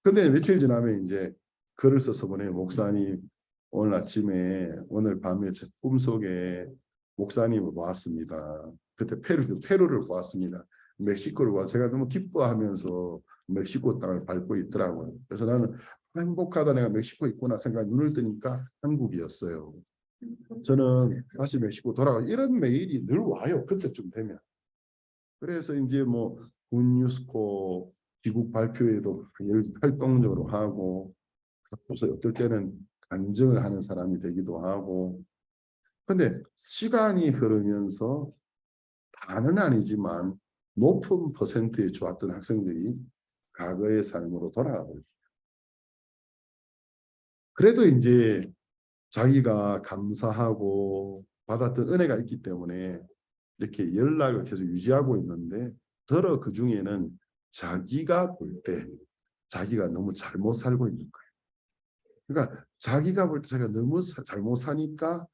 [SPEAKER 1] 근데 며칠 지나면 이제 글을 써서 보내요. 목사님 오늘 아침에 오늘 밤에 제 꿈속에 목사님을 보았습니다. 그때 페루를 보았습니다. 멕시코를 봐 제가 너무 기뻐하면서 멕시코 땅을 밟고 있더라고요. 그래서 나는 행복하다 내가 멕시코 있구나 생각 눈을 뜨니까 한국이었어요. 저는 다시 멕시코 돌아가 이런 메일이 늘 와요. 그때쯤 되면. 그래서 이제 뭐 군유스코 귀국 발표에도 활동적으로 하고 그래서 어떨 때는 간증을 하는 사람이 되기도 하고 근데 시간이 흐르면서 다는 아니지만 높은 퍼센트에 좋았던 학생들이 과거의 삶으로 돌아가 버립니다. 그래도 이제 자기가 감사하고 받았던 은혜가 있기 때문에 이렇게 연락을 계속 유지하고 있는데 더러 그 중에는 자기가 볼 때 자기가 너무 잘못 살고 있는 거예요. 그러니까 자기가 볼 때 자기가 너무 잘못 사니까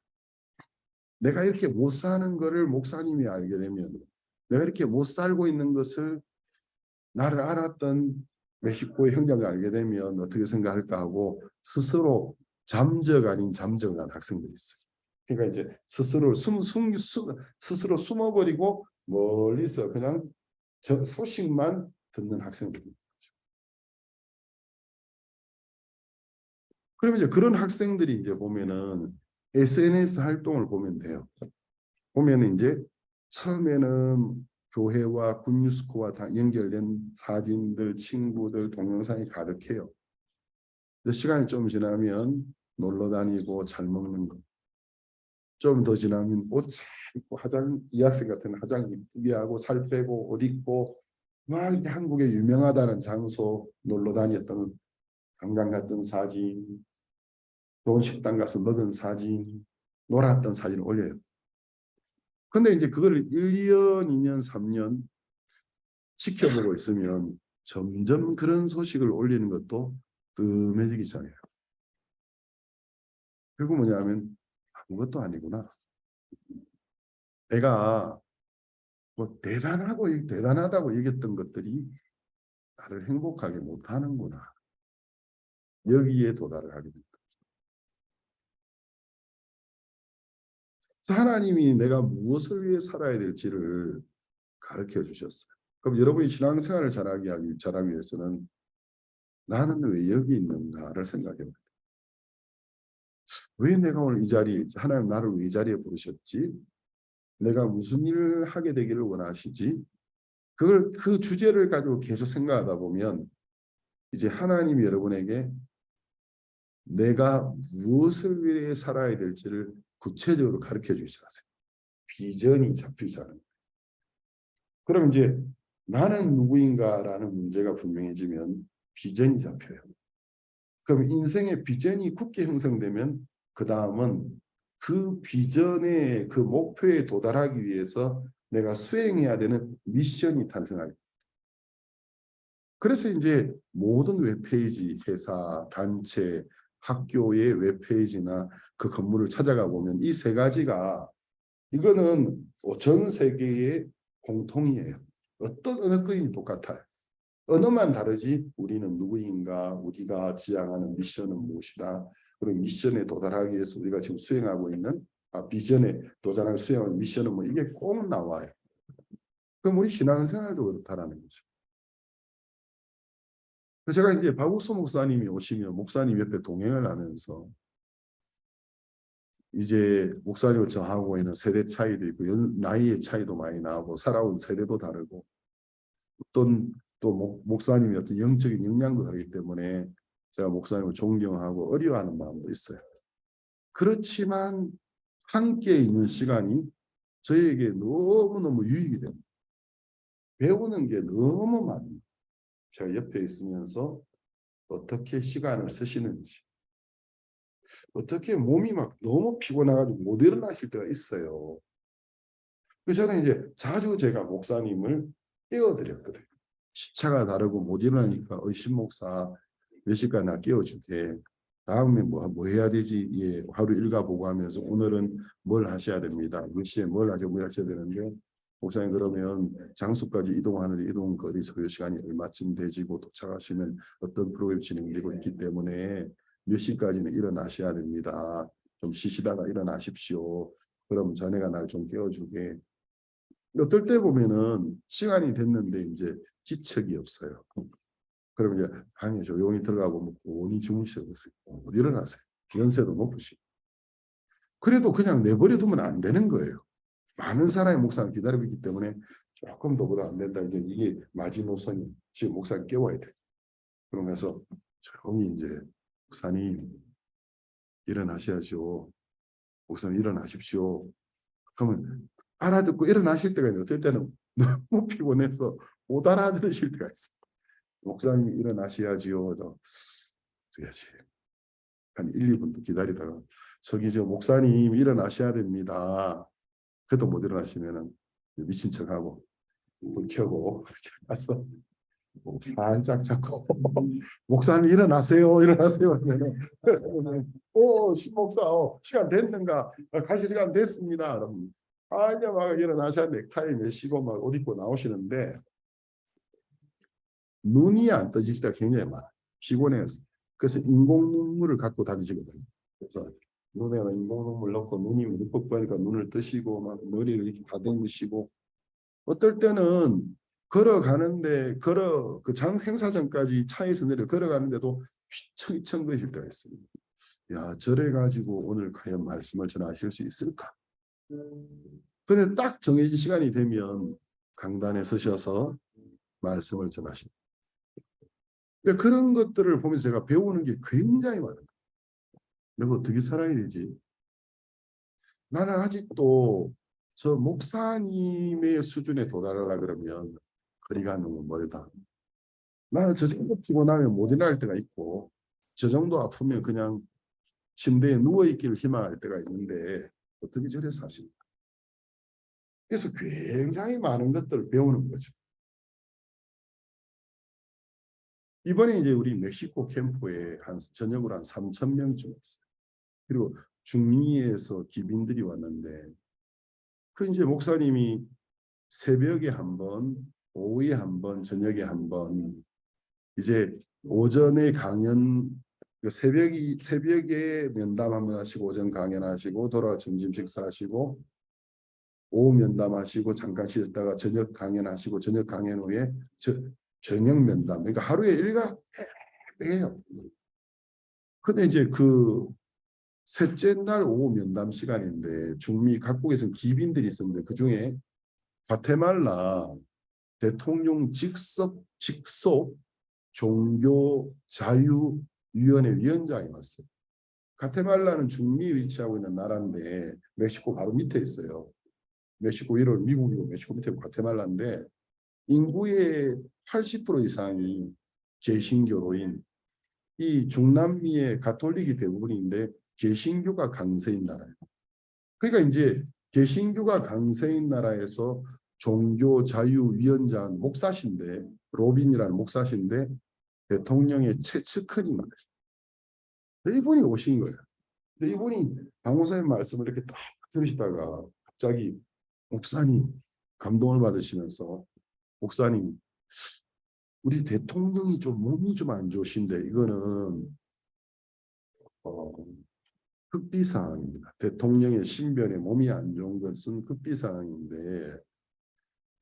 [SPEAKER 1] 내가 이렇게 못 사는 거를 목사님이 알게 되면 내가 이렇게 못 살고 있는 것을 나를 알았던 멕시코의 형제가 알게 되면 어떻게 생각할까 하고 스스로 잠적 아닌 잠적을 한 학생들이 있어요. 그러니까 이제 스스로 숨어버리고 멀리서 그냥 소식만 듣는 학생들입니다. 그러면 이제 그런 학생들이 이제 보면은 SNS 활동을 보면 돼요. 보면은 이제 처음에는 교회와 군유스코와 다 연결된 사진들, 친구들, 동영상이 가득해요. 시간이 좀 지나면 놀러 다니고 잘 먹는 거. 좀 더 지나면 옷 잘 입고 이 학생 같은 화장 이쁘게 하고 살 빼고 옷 입고 막 한국에 유명하다는 장소 놀러 다녔던 관광 갔던 사진, 좋은 식당 가서 먹은 사진, 놀았던 사진을 올려요. 근데 이제 그거를 1년, 2년, 3년 지켜보고 있으면 점점 그런 소식을 올리는 것도 뜸해지기 시작해요. 결국 뭐냐면 아무것도 아니구나. 내가 뭐 대단하다고 여겼던 것들이 나를 행복하게 못하는구나. 여기에 도달을 하게 됩니다. 하나님이 내가 무엇을 위해 살아야 될지를 가르쳐 주셨어요. 그럼 여러분이 신앙생활을 잘하기 위해서는 나는 왜 여기 있는가를 생각해 봐요. 왜 내가 오늘 이 자리에 있지? 하나님 나를 왜 이 자리에 부르셨지? 내가 무슨 일을 하게 되기를 원하시지? 그 주제를 가지고 계속 생각하다 보면 이제 하나님이 여러분에게 내가 무엇을 위해 살아야 될지를 구체적으로 가르쳐 주시겠어요. 비전이 잡히지 않은. 그럼 이제 나는 누구인가라는 문제가 분명해지면 비전이 잡혀요. 그럼 인생의 비전이 굳게 형성되면 그 다음은 그 비전의 그 목표에 도달하기 위해서 내가 수행해야 되는 미션이 탄생하게. 그래서 이제 모든 웹페이지, 회사, 단체, 학교의 웹페이지나 그 건물을 찾아가 보면 이 세 가지가 이거는 전 세계의 공통이에요. 어떤 언어권이 똑같아요. 언어만 다르지 우리는 누구인가, 우리가 지향하는 미션은 무엇이다. 그리고 미션에 도달하기 위해서 우리가 지금 수행하고 있는 비전에 도달할 수행하는 미션은 뭐 이게 꼭 나와요. 그럼 우리 신앙생활도 그렇다라는 거죠. 제가 이제 박욱수 목사님이 오시면 목사님 옆에 동행을 하면서 이제 목사님을 저하고 있는 세대 차이도 있고 나이의 차이도 많이 나고 살아온 세대도 다르고 어떤 또 목사님의 어떤 영적인 역량도 다르기 때문에 제가 목사님을 존경하고 어려워하는 마음도 있어요. 그렇지만 함께 있는 시간이 저에게 너무너무 유익이 됩니다. 배우는 게 너무 많아요. 제가 옆에 있으면서 어떻게 시간을 쓰시는지, 어떻게 몸이 막 너무 피곤해가지고 못 일어나실 때가 있어요. 그래서 저는 이제 자주 제가 목사님을 깨워드렸거든요. 시차가 다르고 못 일어나니까 신 목사 몇 시까지 나 깨워줄게. 다음에 뭐 해야 되지? 예, 하루 일과 보고 하면서 오늘은 뭘 하셔야 됩니다. 몇 시에 뭘 하셔야 되는데 목사님 그러면 장소까지 이동하는데 이동 거리 소요 시간이 얼마쯤 되지고 도착하시면 어떤 프로그램이 진행되고 있기 때문에 몇 시까지는 일어나셔야 됩니다. 좀 쉬시다가 일어나십시오. 그럼 자네가 날 좀 깨워주게. 어떨 때 보면은 시간이 됐는데 이제 지척이 없어요. 그러면 이제 방에 조용히 들어가고 뭐 고온히 주무시고 못 일어나세요. 연세도 높으시고. 그래도 그냥 내버려 두면 안 되는 거예요. 많은 사람의 목사를 기다리고 있기 때문에 조금 더보다 안 된다. 이제 이게 마지노선이 지금 목사를 깨워야 돼. 그러면서 조용히 이제 목사님 일어나셔야죠. 목사님 일어나십시오. 그러면 알아듣고 일어나실 때가 있는데 어떨 때는 너무 피곤해서 못 알아들으실 때가 있어요. 목사님 일어나셔야지요. 어떻게 한 1, 2분도 기다리다가 저기 저 목사님 일어나셔야 됩니다. 그래도 못 일어나시면은 미친 척하고 불 켜고 가서 살짝 잡고 목사님 일어나세요 일어나세요 하면은 신목사 시간 됐는가 가실 시간 됐습니다. 그러면 이제 막 일어나셔야 넥타이 매시고 막 옷 입고 나오시는데 눈이 안 떠질 때가 굉장히 많아요. 피곤해서. 그래서 인공 눈물을 갖고 다니시거든요. 그래서 눈에 인공 눈물 넣고 눈이 물뻑거리니까 눈을 뜨시고 막 머리를 이렇게 다듬으시고 어떨 때는 걸어가는데 그 장 행사장까지 차에서 내려 걸어가는데도 휘청휘청 거리실 때가 있습니다. 야, 저래 가지고 오늘 과연 말씀을 전하실 수 있을까? 근데 딱 정해진 시간이 되면 강단에 서셔서 말씀을 전하십니다. 그런 것들을 보면서 제가 배우는 게 굉장히 많아요. 내가 어떻게 살아야 되지? 나는 아직도 저 목사님의 수준에 도달하려 그러면 거리가 너무 멀다. 나는 저 정도 피곤하면 못 일어날 때가 있고 저 정도 아프면 그냥 침대에 누워있기를 희망할 때가 있는데 어떻게 저래 사십니까? 그래서 굉장히 많은 것들을 배우는 거죠. 이번에 이제 우리 멕시코 캠프에 전역으로 한 3,000명쯤 있어요. 그리고 중미에서 기빈들이 왔는데 그 이제 목사님이 새벽에 한 번, 오후에 한 번, 저녁에 한 번, 이제 오전에 강연, 새벽에 면담 한 번 하시고 오전 강연하시고 돌아와 점심 식사하시고 오후 면담하시고 잠깐 쉬었다가 저녁 강연하시고 저녁 강연 후에 저녁 면담. 그러니까 하루에 일과해요. 근데 이제 그 셋째 날 오후 면담 시간인데 중미 각국에서 기빈들이 있었는데 그중에 과테말라 대통령 직속 종교자유위원회 위원장이 왔어요. 과테말라는 중미에 위치하고 있는 나라인데 멕시코 바로 밑에 있어요. 멕시코 위로 미국이고 멕시코 밑에 과테말라인데 인구의 80% 이상이 개신교로인 이 중남미의 가톨릭이 대부분인데 개신교가 강세인 나라예요. 그러니까 이제 개신교가 강세인 나라에서 종교자유위원장 목사신데 로빈이라는 목사신데 대통령의 최측근인 거예요. 이분이 오신 거예요. 근데 이분이 강호사의 말씀을 이렇게 딱 들으시다가 갑자기 목사님 감동을 받으시면서 목사님 우리 대통령이 좀 몸이 좀 안 좋으신데 이거는 어, 급비사항입니다. 대통령의 신변에 몸이 안 좋은 것은 급비사항인데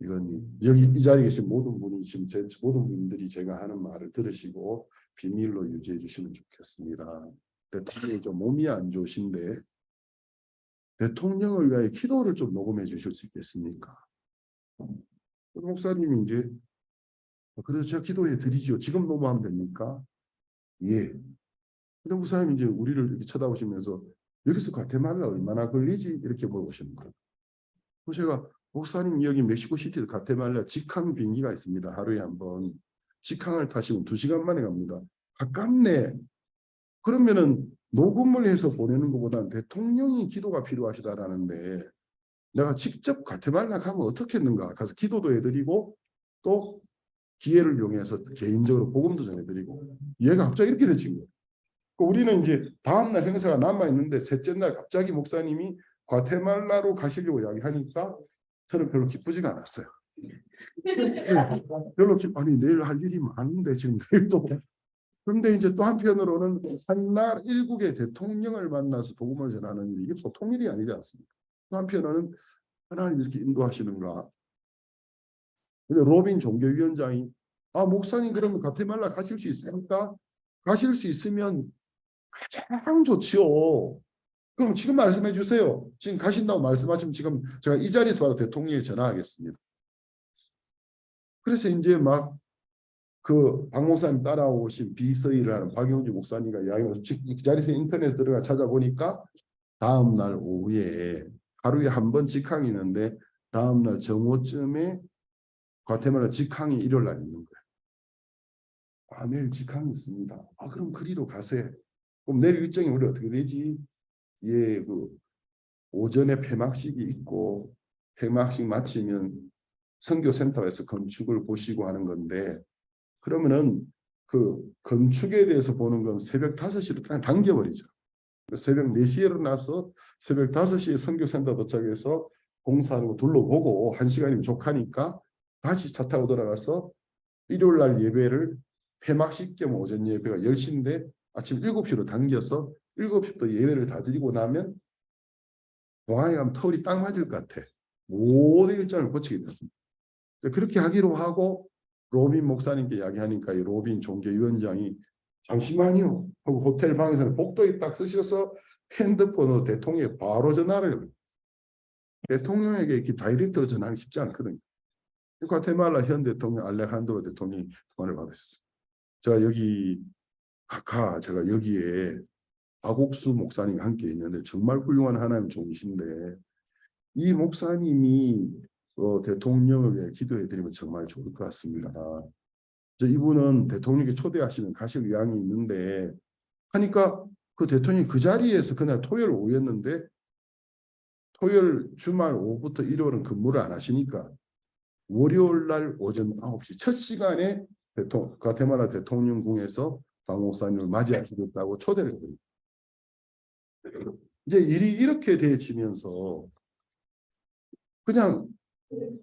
[SPEAKER 1] 이건 여기 이 자리에 계신 모든 분이 지금 모든 분들이 제가 하는 말을 들으시고 비밀로 유지해 주시면 좋겠습니다. 대통령이 좀 몸이 안 좋으신데 대통령을 위하여 기도를 좀 녹음해 주실 수 있겠습니까? 목사님이 이제 그래서 제가 기도해 드리죠. 지금 녹음하면 됩니까? 예. 근데 목사님이 이제 우리를 이렇게 쳐다보시면서 여기서 과테말라 얼마나 걸리지? 이렇게 물어보시는 거예요. 그래서 제가 목사님 여기 멕시코 시티에서 과테말라 직항 비행기가 있습니다. 하루에 한 번. 직항을 타시면 2시간 만에 갑니다. 가깝네. 그러면은 녹음을 해서 보내는 것보다는 대통령이 기도가 필요하시다라는데 내가 직접 과테말라 가면 어떻겠는가. 가서 기도도 해드리고 또 기회를 이용해서 개인적으로 복음도 전해드리고 얘가 갑자기 이렇게 되신 거예요. 우리는 이제 다음날 행사가 남아있는데 셋째 날 갑자기 목사님이 과테말라로 가시려고 이야기하니까 저는 별로 기쁘지가 않았어요. 별로 아니 내일 할 일이 많은데 지금 내일 또 그런데 이제 또 한편으로는 한날 일국의 대통령을 만나서 복음을 전하는 일이 이게 보통 일이 아니지 않습니까? 또 한편으로는 하나님 이렇게 인도하시는가. 근데 로빈 종교위원장이 목사님 그러면 과테말라 가실 수 있습니까? 가실 수 있으면 가장 좋지요. 그럼 지금 말씀해 주세요. 지금 가신다고 말씀하시면 지금 제가 이 자리에서 바로 대통령에 전화하겠습니다. 그래서 이제 막 그 박 목사님 따라오신 비서일을 하는 박영주 목사님과 이야기하면서 그 자리에서 인터넷에 들어가 찾아보니까 다음 날 오후에 하루에 한 번 직항이 있는데 다음 날 정오쯤에 과테말라 직항이 일요일 날 있는 거예요. 내일 직항이 있습니다. 그럼 그리로 가세요. 그럼 내일 일정이 우리 어떻게 되지? 예, 그 오전에 폐막식이 있고 폐막식 마치면 선교센터에서 건축을 보시고 하는 건데 그러면은 그 건축에 대해서 보는 건 새벽 5시로 그냥 당겨버리죠. 새벽 4시에 일어나서 새벽 5시에 선교센터 도착해서 공사하는 거 둘러보고 1시간이면 족하니까 다시 차 타고 돌아가서 일요일 날 예배를 폐막식 겸 오전 예배가 10시인데 아침 7시로 당겨서 7시부터 예배를 다 드리고 나면 공항에 가면 털이 딱 맞을 것 같아. 모든 일정을 고치게 됐습니다. 그렇게 하기로 하고 로빈 목사님께 이야기하니까 이 로빈 종교위원장이 잠시만요 하고 호텔 방에서는 복도에 딱 쓰셔서 핸드폰으로 대통령에 바로 전화를 해요. 대통령에게 이렇게 다이렉트로 전화하기 쉽지 않거든요. 과테말라 현 대통령 알레한드로 대통령이 전화를 받으셨어요. 제가 여기에 박옥수 목사님과 함께 있는데 정말 훌륭한 하나님 종이신데 이 목사님이 대통령을 위해 기도해드리면 정말 좋을 것 같습니다. 이분은 대통령께 초대하시면 가실 의향이 있는데 하니까 그 대통령이 그 자리에서 그날 토요일 오후였는데 토요일 주말 오후부터 일요일은 근무를 안 하시니까 월요일 날 오전 9시 첫 시간에 과테말라 대통령궁에서 박 목사님을 맞이하시겠다고 초대를 드립니다. 이제 일이 이렇게 되어지면서 그냥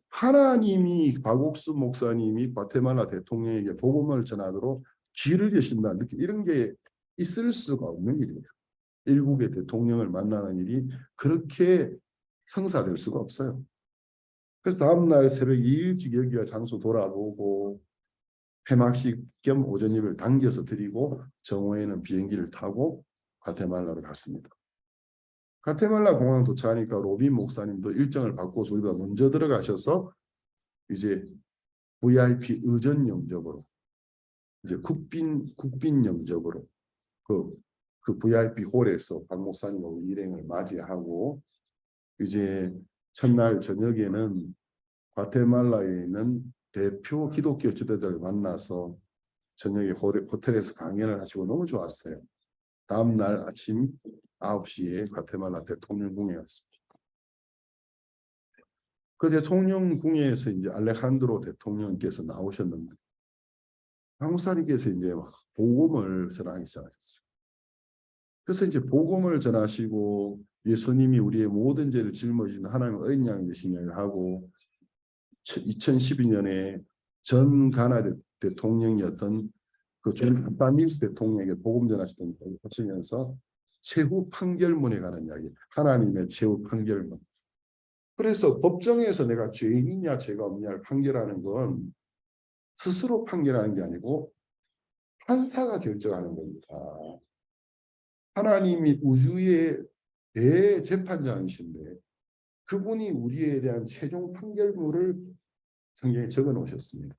[SPEAKER 1] 하나님이 박옥수 목사님이 과테말라 대통령에게 복음을 전하도록 길을 여신다 이런 게 있을 수가 없는 일이에요. 일국의 대통령을 만나는 일이 그렇게 성사될 수가 없어요. 그래서 다음날 새벽 일찍 여기가 장소 돌아보고 폐막식 겸 오전 예배를 당겨서 드리고 정오에는 비행기를 타고 과테말라로 갔습니다. 과테말라 공항 도착하니까 로빈 목사님도 일정을 받고 저희보다 먼저 들어가셔서 이제 VIP 의전 영접으로 이제 국빈 영접으로 그 VIP 홀에서 박 목사님하고 일행을 맞이하고 이제 첫날 저녁에는 과테말라에 있는 대표 기독교 지도자를 만나서 저녁에 호텔에서 강연을 하시고 너무 좋았어요. 다음 날 아침 9시에 과테말라 대통령궁에 왔습니다. 그 대통령궁에서 이제 알레칸드로 대통령께서 나오셨는데 한국사님께서 이제 막 복음을 전하기 시작하셨어요. 그래서 이제 복음을 전하시고 예수님이 우리의 모든 죄를 짊어지는 하나님의 어린 양 되심을 하고 2012년에 전 가나 대통령이었던 그 존 밀스 대통령에게 복음 전하시던 이야기 하시면서 최후 판결문에 관한 이야기, 하나님의 최후 판결문. 그래서 법정에서 내가 죄인이냐 죄가 없냐를 판결하는 건 스스로 판결하는 게 아니고 판사가 결정하는 겁니다. 하나님이 우주의 대재판장이신데 그분이 우리에 대한 최종 판결문을 성경에 적어 놓으셨습니다.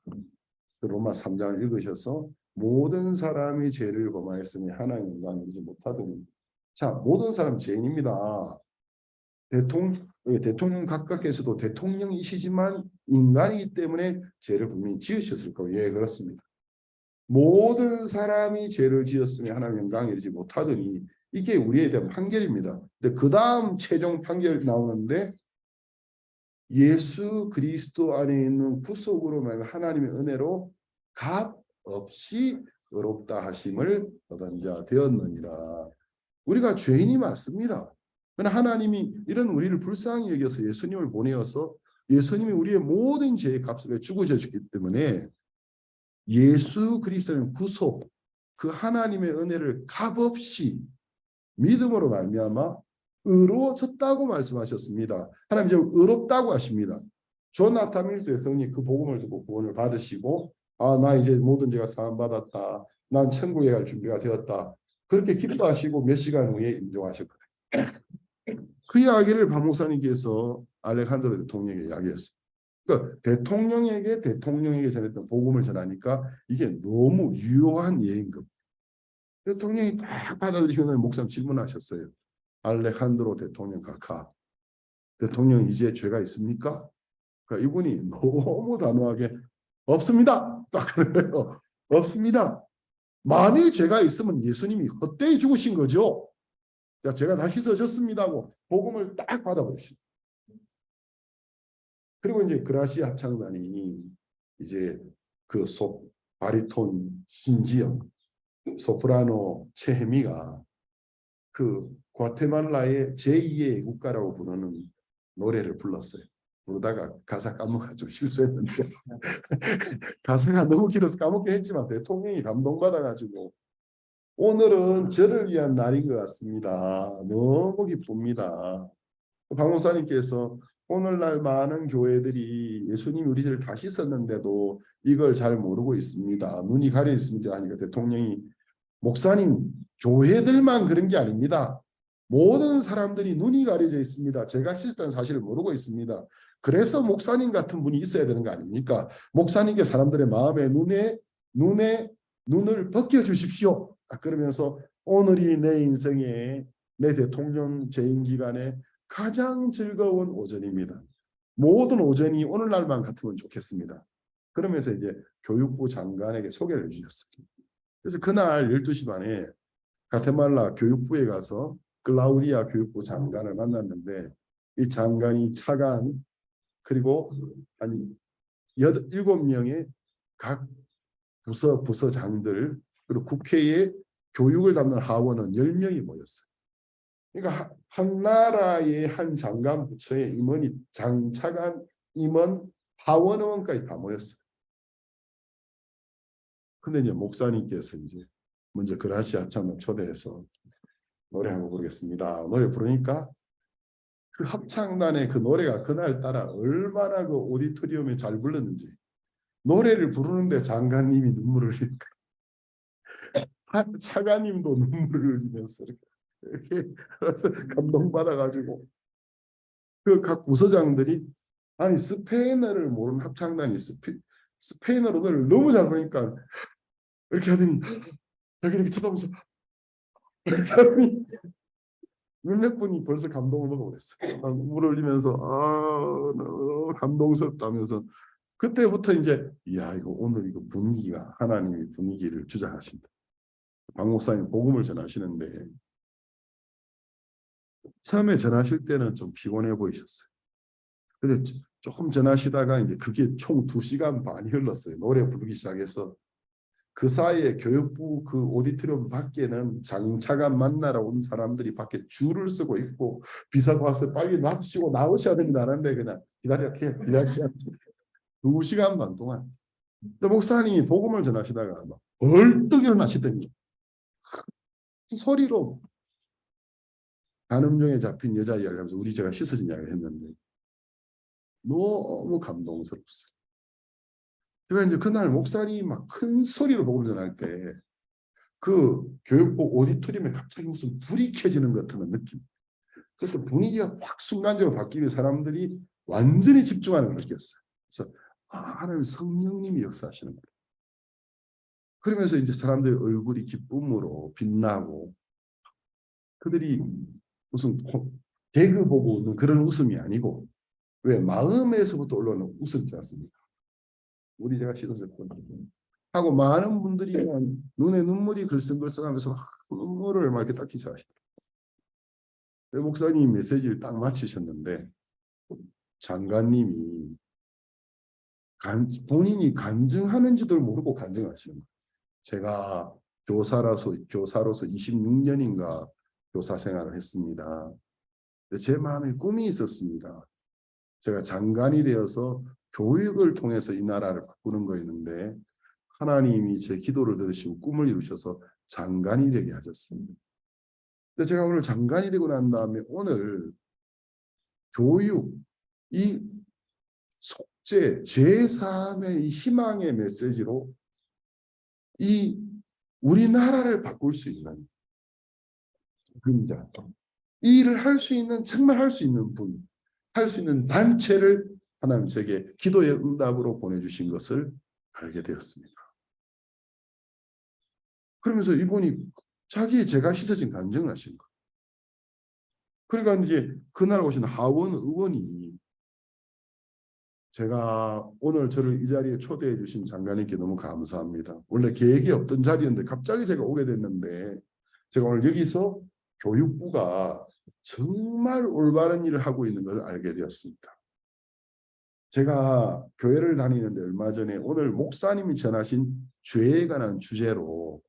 [SPEAKER 1] 로마 3장을 읽으셔서 모든 사람이 죄를 범하였으니 하나님 영광을 이루지 못하더니 자 모든 사람 죄인입니다. 대통령 각각께서도 대통령이시지만 인간이기 때문에 죄를 분명히 지으셨을 거예요. 예, 그렇습니다. 모든 사람이 죄를 지었으니 하나님 영광을 이루지 못하더니 이게 우리에 대한 판결입니다. 근데 그 다음 최종 판결이 나오는데 예수 그리스도 안에 있는 구속으로 말하면 하나님의 은혜로 값 없이 의롭다 하심을 얻은 자 되었느니라. 우리가 죄인이 맞습니다. 그러나 하나님이 이런 우리를 불쌍히 여겨서 예수님을 보내어서 예수님이 우리의 모든 죄의 값을 죽으셨기 때문에 예수 그리스도는 구속, 그 하나님의 은혜를 값없이 믿음으로 말미암아 의로워졌다고 말씀하셨습니다. 하나님 지금 의롭다고 하십니다. 조나탄 밀스 대통령이 그 복음을 듣고 구원을 받으시고 나 이제 모든 죄가 사함받았다. 난 천국에 갈 준비가 되었다. 그렇게 기뻐하시고 몇 시간 후에 임종하셨거든요. 그 이야기를 박 목사님께서 알렉산드로 대통령에게 이야기했어요. 그러니까 대통령에게 전했던 복음을 전하니까 이게 너무 유효한 예인 겁니다. 대통령이 딱 받아들이시고 목사님 질문하셨어요. 알레칸드로 대통령 각하, 대통령 이제 죄가 있습니까? 그러니까 이분이 너무 단호하게 없습니다. 딱 그래요. 없습니다. 만일 죄가 있으면 예수님이 헛되이 죽으신 거죠. 자, 제가 다 씻어졌습니다고 복음을 딱 받아버리십니다. 그리고 이제 그라시 합창단이 이제 그 바리톤 신지영, 소프라노 최혜미가 그 과테말라의 제2의 애국가라고 부르는 노래를 불렀어요. 부르다가 가사 까먹어가지고 실수했는데 가사가 너무 길어서 까먹긴 했지만 대통령이 감동받아가지고 오늘은 저를 위한 날인 것 같습니다. 너무 기쁩니다. 박 목사님께서 오늘날 많은 교회들이 예수님이 우리 죄를 다 씻었는데도 이걸 잘 모르고 있습니다. 눈이 가려 있습니다 하니까 대통령이 목사님 교회들만 그런 게 아닙니다. 모든 사람들이 눈이 가려져 있습니다. 제가 씻었다는 사실을 모르고 있습니다. 그래서 목사님 같은 분이 있어야 되는 거 아닙니까? 목사님께 사람들의 마음의 눈을 벗겨주십시오. 그러면서 오늘이 내 인생의 내 대통령 재임 기간에 가장 즐거운 오전입니다. 모든 오전이 오늘날만 같으면 좋겠습니다. 그러면서 이제 교육부 장관에게 소개를 해주셨습니다. 그래서 그날 12시 반에 가테말라 교육부에 가서 클라우디아 교육부 장관을 만났는데 이 장관이 차관 그리고 한 7명의 각 부서장들 그리고 국회의 교육을 담는 하원은 10명이 모였어요. 그러니까 한 나라의 한 장관 부처의 임원이 장차관, 임원, 하원의원까지 다 모였어요. 근데 이제 목사님께서 이제 먼저 그라시 합창단 초대해서 노래 한번 부르겠습니다. 노래 부르니까 그 합창단의 그 노래가 그날따라 얼마나 그 오디토리움에 잘 불렀는지 노래를 부르는데 장관님이 눈물을 흘리니까 차관님도 눈물을 흘리면서 이렇게 감동받아가지고 그 각 부서장들이 아니 스페인어를 모르는 합창단이 스페인어로 노래를 너무 잘 부르니까 이렇게 하더니 자기 이렇게 쳐다보면서 이렇게 하더니 몇몇 분이 벌써 감동을 먹어버렸어요. 눈물 흘리면서 너무 감동스럽다면서 그때부터 이제 야 이거 오늘 이거 분위기가 하나님이 분위기를 주장하신다. 박 목사님 복음을 전하시는데 처음에 전하실 때는 좀 피곤해 보이셨어요. 근데 조금 전하시다가 이제 그게 총 2시간 반이 흘렀어요. 노래 부르기 시작해서 그 사이에 교육부 그 오디토리움 밖에는 장차관 만나러 온 사람들이 밖에 줄을 서고 있고 비서가 와서 빨리 마치고 나오셔야 됩니다 하는데 그냥 기다려 2시간 반 동안 목사님이 복음을 전하시다가 막 벌떡 일어나시더니 소리로 간음종에 잡힌 여자 이야기를 하면서 우리 제가 씻어진 이야기를 했는데 너무 감동스럽어요. 제가 이제 그날 목사님이 막 큰 소리로 복음을 전할 때 그 교육부 오디토리움에 갑자기 무슨 불이 켜지는 것 같은 느낌. 그래서 분위기가 확 순간적으로 바뀌면 사람들이 완전히 집중하는 걸 느꼈어요. 그래서 하나님 성령님이 역사하시는 거예요. 그러면서 이제 사람들의 얼굴이 기쁨으로 빛나고 그들이 무슨 개그 보고 웃는 그런 웃음이 아니고 왜 마음에서부터 올라오는 웃음이지 않습니까? 우리 제가 씻어졌거든요. 하고 많은 분들이 눈에 눈물이 글썽글썽하면서 눈물을 막 이렇게 닦기 시작하시더라고요. 목사님 메시지를 딱 마치셨는데 장관님이 본인이 간증하는지도 모르고 간증하시는 거예요. 제가 교사로서 26년인가 교사 생활을 했습니다. 제 마음에 꿈이 있었습니다. 제가 장관이 되어서 교육을 통해서 이 나라를 바꾸는 거였는데 하나님이 제 기도를 들으시고 꿈을 이루셔서 장관이 되게 하셨습니다. 근데 제가 오늘 장관이 되고 난 다음에 오늘 교육, 이 속죄, 제3의 희망의 메시지로 이 우리나라를 바꿀 수 있는 그림자, 이 일을 할 수 있는 정말 할 수 있는 분, 할 수 있는 단체를 하나님 제게 기도의 응답으로 보내주신 것을 알게 되었습니다. 그러면서 이분이 제가 씻어진 간증을 하신 거예요. 그러니까 이제 그날 오신 하원 의원이 제가 오늘 저를 이 자리에 초대해 주신 장관님께 너무 감사합니다. 원래 계획이 없던 자리였는데 갑자기 제가 오게 됐는데 제가 오늘 여기서 교육부가 정말 올바른 일을 하고 있는 걸 알게 되었습니다. 제가 교회를 다니는데 얼마 전에 오늘 목사님이 전하신 죄에 관한 주제로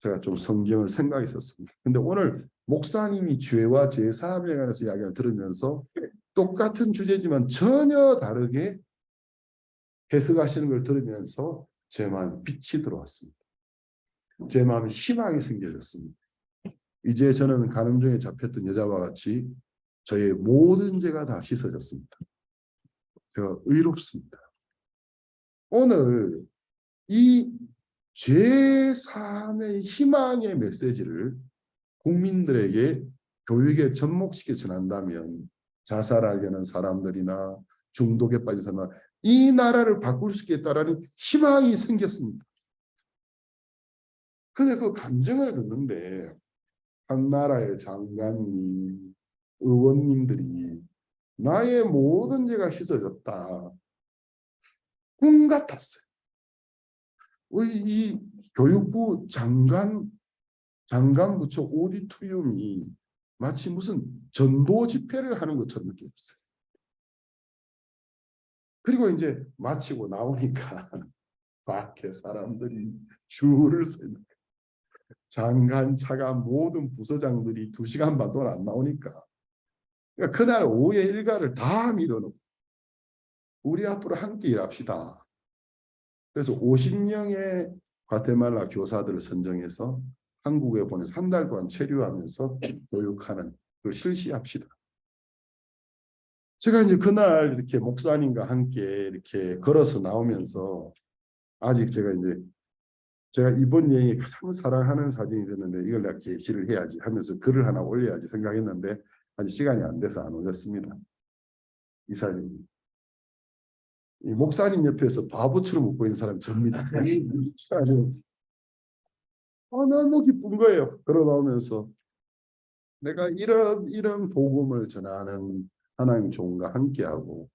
[SPEAKER 1] 제가 좀 성경을 생각했었습니다. 근데 오늘 목사님이 죄와 제3에 관해서 이야기를 들으면서 똑같은 주제지만 전혀 다르게 해석하시는 걸 들으면서 제 마음에 빛이 들어왔습니다. 제 마음에 희망이 생겨졌습니다. 이제 저는 간음중에 잡혔던 여자와 같이 저의 모든 죄가 다 씻어졌습니다. 제가 의롭습니다. 오늘 이 제3의 희망의 메시지를 국민들에게 교육에 접목시켜 전한다면 자살하려는 사람들이나 중독에 빠진 사람, 이 나라를 바꿀 수 있겠다라는 희망이 생겼습니다. 근데 그 감정을 듣는데 한 나라의 장관님, 의원님들이 나의 모든 죄가 씻어졌다. 꿈 같았어요. 이 교육부 장관부처 오디토리움이 마치 무슨 전도 집회를 하는 것처럼 느껴졌어요. 그리고 이제 마치고 나오니까 밖에 사람들이 줄을 서 있는, 장관, 차관 모든 부서장들이 2시간 반 동안 안 나오니까, 그러니까 그날 오후에 일과를 다 밀어놓고 우리 앞으로 함께 일합시다. 그래서 50명의 과테말라 교사들을 선정해서 한국에 보내서 1달 동안 체류하면서 교육하는 걸 실시합시다. 제가 이제 그날 이렇게 목사님과 함께 이렇게 걸어서 나오면서, 아직 제가 이번 여행에 가장 사랑하는 사진이 됐는데 이걸 내가 게시를 해야지 하면서 글을 하나 올려야지 생각했는데 아직 시간이 안 돼서 안 올렸습니다. 이 사진. 이 목사님 옆에서 바보처럼 웃고 있는 사람이 접니다. 아주 너무 기쁜 거예요. 걸어 나오면서 내가 이런 복음을 전하는 하나님 종과 함께하고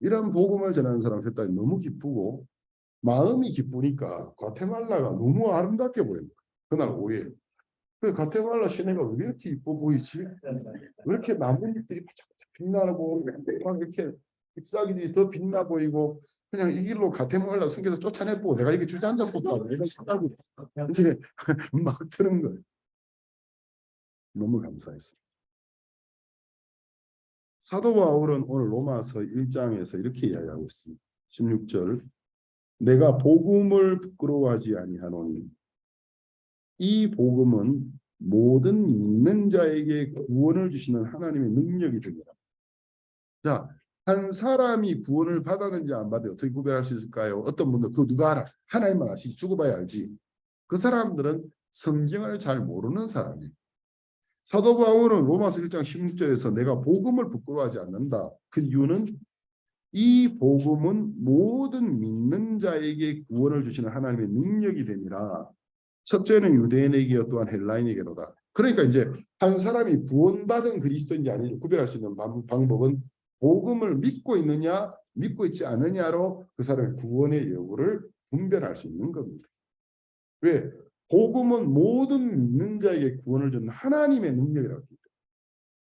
[SPEAKER 1] 이런 복음을 전하는 사람 했다니 너무 기쁘고 마음이 기쁘니까 과테말라가 너무 아름답게 보입니다. 그날 오후에. 그 과테말라 시내가 왜 이렇게 이뻐 보이지? 왜 이렇게 나뭇잎들이 바짝바짝 빛나고 막 이렇게 잎사귀들이 더 빛나 보이고, 그냥 이 길로 과테말라 성경에서 쫓아내보고 내가 이게 주저앉아 볼까 이런 생각이 이제 막 드는 거예요. 너무 감사했습니다. 사도 바울은 오늘 로마서 1장에서 이렇게 이야기하고 있습니다. 16절, 내가 복음을 부끄러워하지 아니하노니 이 복음은 모든 믿는 자에게 구원을 주시는 하나님의 능력이 됩니다. 자, 한 사람이 구원을 받았는지 안 받았는지 어떻게 구별할 수 있을까요? 어떤 분들 그거 누가 알아? 하나님만 아시지, 죽어봐야 알지. 그 사람들은 성경을 잘 모르는 사람이에요. 사도 바울은 로마서 1장 16절에서 내가 복음을 부끄러워하지 않는다. 그 이유는 이 복음은 모든 믿는 자에게 구원을 주시는 하나님의 능력이 됨이라. 첫째는 유대인에게요 또한 헬라인에게로다. 그러니까 이제 한 사람이 구원받은 그리스도인지 아닌지 구별할 수 있는 방법은 복음을 믿고 있느냐 믿고 있지 않느냐로 그 사람의 구원의 여부를 분별할 수 있는 겁니다. 왜? 복음은 모든 믿는 자에게 구원을 주는 하나님의 능력이라고 합니다.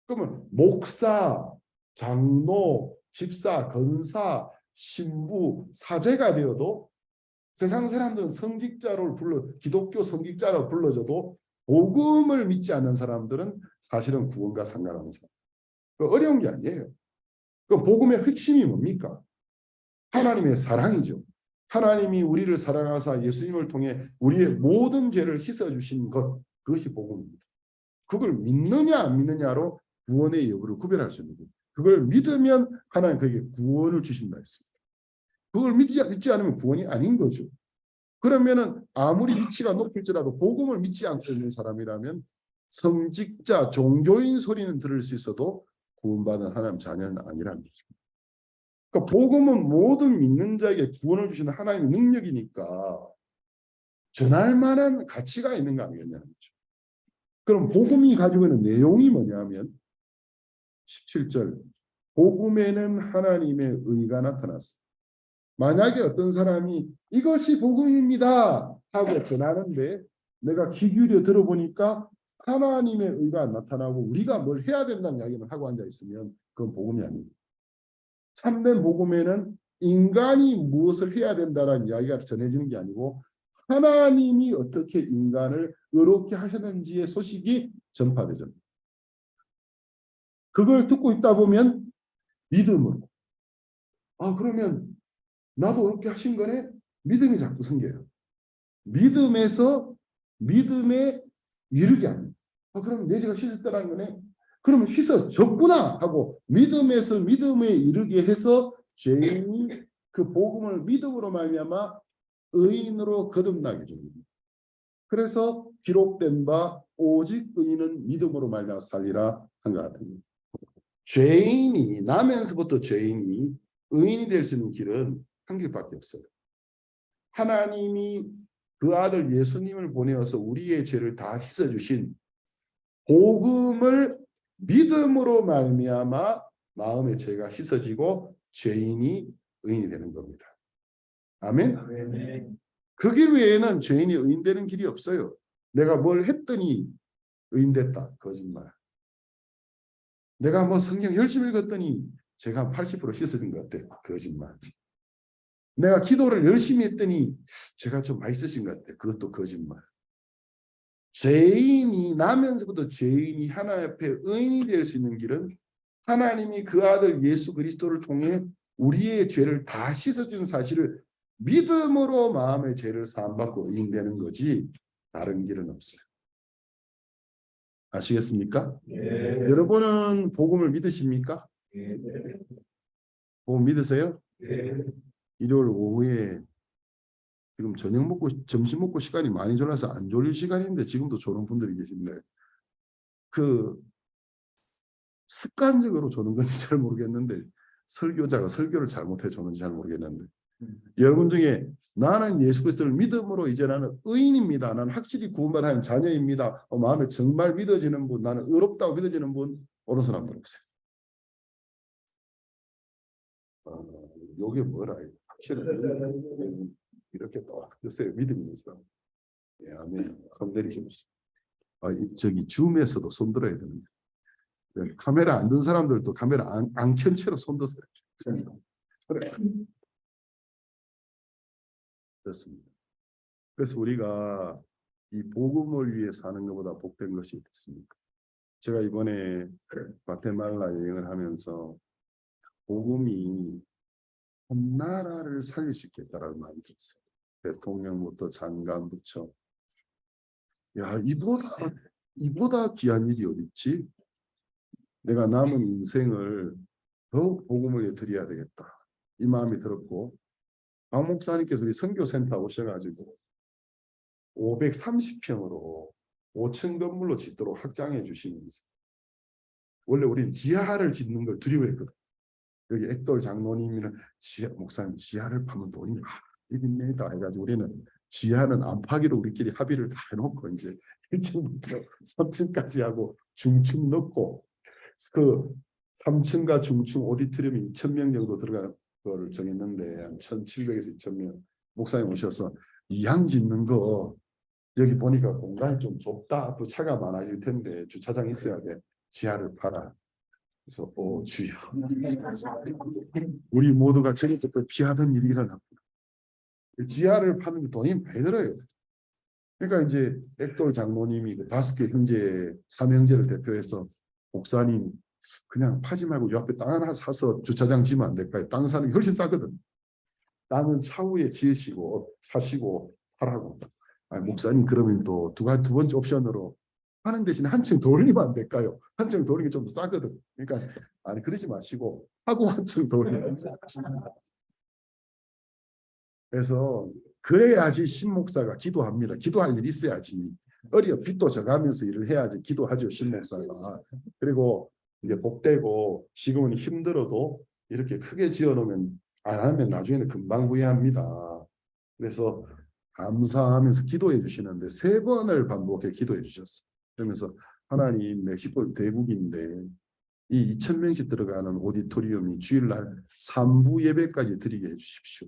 [SPEAKER 1] 그러면 목사, 장로, 집사, 권사, 신부, 사제가 되어도 세상 사람들은 기독교 성직자로 불러줘도 복음을 믿지 않는 사람들은 사실은 구원과 상관없는 사람. 어려운 게 아니에요. 그 복음의 핵심이 뭡니까? 하나님의 사랑이죠. 하나님이 우리를 사랑하사 예수님을 통해 우리의 모든 죄를 씻어주신 것, 그것이 복음입니다. 그걸 믿느냐 안 믿느냐로 구원의 여부를 구별할 수 있는 거예요. 그걸 믿으면 하나님 그에게 구원을 주신다 했습니다. 그걸 믿지 않으면 구원이 아닌 거죠. 그러면은 아무리 위치가 높을지라도 복음을 믿지 않고 있는 사람이라면 성직자, 종교인 소리는 들을 수 있어도 구원받은 하나님 자녀는 아니라는 거죠. 그러니까 복음은 모든 믿는 자에게 구원을 주시는 하나님의 능력이니까 전할 만한 가치가 있는 거 아니겠냐는 거죠. 그럼 복음이 가지고 있는 내용이 뭐냐면 17절, 복음에는 하나님의 의가 나타났습니다. 만약에 어떤 사람이 이것이 복음입니다 하고 전하는데 내가 귀 기울여 들어보니까 하나님의 의가 안 나타나고 우리가 뭘 해야 된다는 이야기만 하고 앉아 있으면 그건 복음이 아닙니다. 참된 복음에는 인간이 무엇을 해야 된다라는 이야기가 전해지는 게 아니고 하나님이 어떻게 인간을 의롭게 하셨는지의 소식이 전파되죠. 그걸 듣고 있다 보면 믿음으로, 그러면 나도 그렇게 하신 거네? 믿음이 자꾸 생겨요. 믿음에서 믿음에 이르게 합니다. 그럼 내 죄가 씻었다는 거네? 그러면 씻어졌구나 하고 믿음에서 믿음에 이르게 해서 죄인이 그 복음을 믿음으로 말미암아 의인으로 거듭나게 됩니다. 그래서 기록된 바 오직 의인은 믿음으로 말미암아 살리라 한 것 같습니다. 죄인이 나면서부터 죄인이 의인이 될 수 있는 길은 한 길밖에 없어요. 하나님이 그 아들 예수님을 보내어서 우리의 죄를 다 씻어주신 복음을 믿음으로 말미암아 마음의 죄가 씻어지고 죄인이 의인이 되는 겁니다. 아멘. 그 길 외에는 죄인이 의인되는 길이 없어요. 내가 뭘 했더니 의인됐다. 거짓말. 내가 뭐 성경 열심히 읽었더니 제가 80% 씻어진 것 같아. 거짓말. 내가 기도를 열심히 했더니 제가 좀 맛있으신 것 같아. 그것도 거짓말. 죄인이 나면서부터 죄인이 하나님 앞에 의인이 될 수 있는 길은 하나님이 그 아들 예수 그리스도를 통해 우리의 죄를 다 씻어준 사실을 믿음으로 마음의 죄를 사함받고 의인되는 거지 다른 길은 없어요. 아시겠습니까? 네. 여러분은 복음을 믿으십니까? 네. 복음 믿으세요? 네. 일요일 오후에 지금 저녁 먹고 점심 먹고 시간이 많이 졸라서 안 졸릴 시간인데 지금도 졸은 분들이 계신데 그 습관적으로 조는 건지 잘 모르겠는데 설교자가 설교를 잘못해 조는지 잘 모르겠는데 여러분 중에 나는 예수 그리스도를 믿음으로 이제 나는 의인입니다. 나는 확실히 구원받은 하나님 자녀입니다. 마음에 정말 믿어지는 분, 나는 의롭다고 믿어지는 분 오른손 한번 없어요. 요게 뭐라 확실히 이렇게 또 글쎄요 믿음이 있어. 예, 아멘. 손 내리십시오. 저기 줌에서도 손 들어야 되는데 카메라 안 든 사람들도 카메라 안 켠 채로 손 드세요. 그렇습니다. 그래서 우리가 이 복음을 위해 사는 것보다 복된 것이 있습니까? 제가 이번에 과테말라 여행을 하면서 복음이 한 나라를 살릴 수 있겠다라는 마음이 들었어요. 대통령부터 장관 부처. 야, 이보다 귀한 일이 어디 있지? 내가 남은 인생을 더욱 복음을 위해 드려야 되겠다. 이 마음이 들었고 박 목사님께서 우리 선교센터 오셔가지고 530평으로 5층 건물로 짓도록 확장해 주시면서 원래 우리는 지하를 짓는 걸 두려워했거든. 여기 액돌 장로님이랑 목사님 지하를 파면 돈이 많습니다 해가지고 우리는 지하는 안 파기로 우리끼리 합의를 다 해놓고 이제 1층부터 3층까지 하고 중층 넣고 그 3층과 중층 오디토리움이 2,000명 정도 들어가는 거를 정했는데 한 1,700에서 2,000명 목사님 오셔서 이양 짓는 거 여기 보니까 공간이 좀 좁다. 앞으로 차가 많아질 텐데 주차장 있어야 돼. 지하를 팔아. 그래서 주여 우리 모두가 저것도 피하던 일이 일어났구나. 지하를 파는 게 돈이 많이 들어요. 그러니까 이제 액돌 장로님이 그 5개 형제 삼형제를 대표해서 목사님 그냥 파지 말고 옆에 땅 하나 사서 주차장 지면 안 될까요? 땅 사는 게 훨씬 싸거든. 땅은 차후에 지으시고 사시고 하라고. 목사님 그러면 또 두 번째 옵션으로 하는 대신에 한층 더 올리면 안 될까요? 한층 더 올리는 게 좀 더 싸거든. 그러니까 아니 그러지 마시고 하고 한층 더 올리면. 그래서 그래야지 신목사가 기도합니다. 기도할 일이 있어야지. 빚도 져가면서 일을 해야지 기도하죠 신목사가. 그리고 이제 복되고 지금은 힘들어도 이렇게 크게 지어놓으면 안 하면 나중에는 금방 후회합니다. 그래서 감사하면서 기도해 주시는데 3번을 반복해 기도해 주셨어요. 그러면서 하나님 멕시코 대국인데 이 2,000명씩 들어가는 오디토리움이 주일날 3부 예배까지 드리게 해주십시오.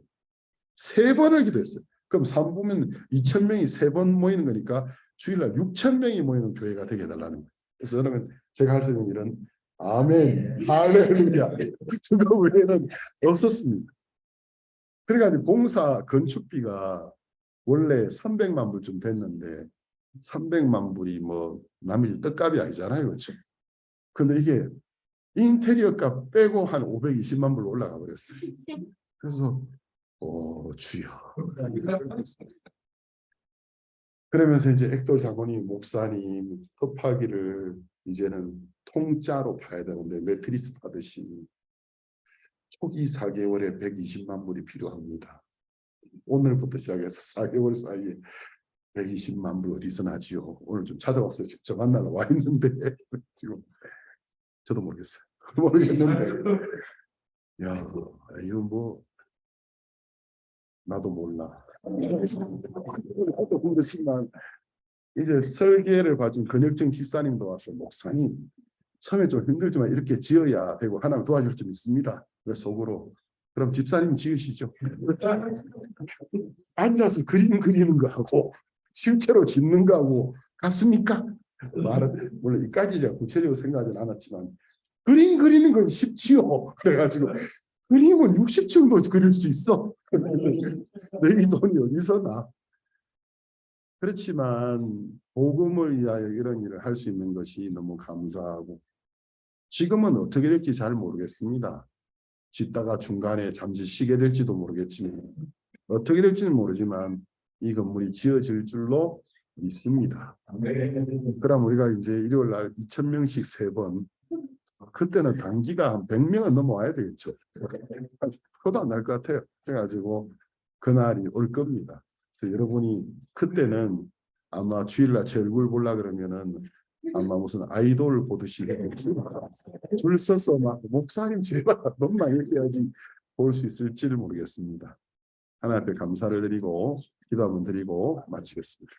[SPEAKER 1] 3번을 기도했어요. 그럼 3부면 2,000명이 3번 모이는 거니까 주일날 6,000명이 모이는 교회가 되게 해달라는 거예요. 그래서 여러분 제가 할 수 있는 일은 아멘, 할렐루야 그거 외에는 없었습니다. 그래가지고 공사 건축비가 원래 300만 불쯤 됐는데 300만 불이 뭐 남의 집 떡값이 아니잖아요. 그렇죠? 근데 이게 인테리어 값 빼고 한 520만 불로 올라가 버렸어요. 그래서 주여 그러면서 이제 액돌 장로님 목사님 급하기를 이제는 통짜로 파야 되는데 매트리스 파듯이 초기 4개월에 120만 불이 필요합니다. 오늘부터 시작해서 4개월 사이에 120만 불 어디서 나지요? 오늘 좀 찾아왔어요. 직접 만나러 와 있는데 지금 저도 모르겠어요. 모르겠는데 야 이거 뭐 나도 몰라. 나도 모르지만 이제 설계를 봐준 근혁정 집사님도 와서 목사님 처음에 좀 힘들지만 이렇게 지어야 되고 하나님 도와줄 좀 있습니다. 그래서 속으로 그럼 집사님 지으시죠. 앉아서 그림 그리는 거하고 실제로 짓는 거하고 같습니까? 말은 물론 이까지 제가 구체적으로 생각하지는 않았지만 그림 그리는 건 쉽지요. 그래가지고 그림은 60층도 그릴 수 있어. 내 이 돈이 어디서 나? 그렇지만 복음을 위하여 이런 일을 할 수 있는 것이 너무 감사하고 지금은 어떻게 될지 잘 모르겠습니다. 짓다가 중간에 잠시 쉬게 될지도 모르겠지만 어떻게 될지는 모르지만 이 건물이 지어질 줄로 믿습니다. 그럼 우리가 이제 일요일 날 2,000명씩 3번 그때는 단기가 한 100명은 넘어와야 되겠죠. 그것도 안 날 것 같아요. 그래가지고 그날이 올 겁니다. 그래서 여러분이 그때는 아마 주일날 제 얼굴 보려 그러면은 아마 무슨 아이돌 보듯이 줄 서서 막 목사님 제발 너무 많이 해야지 볼 수 있을지를 모르겠습니다. 하나님 앞에 감사를 드리고 기도 한번 드리고 마치겠습니다.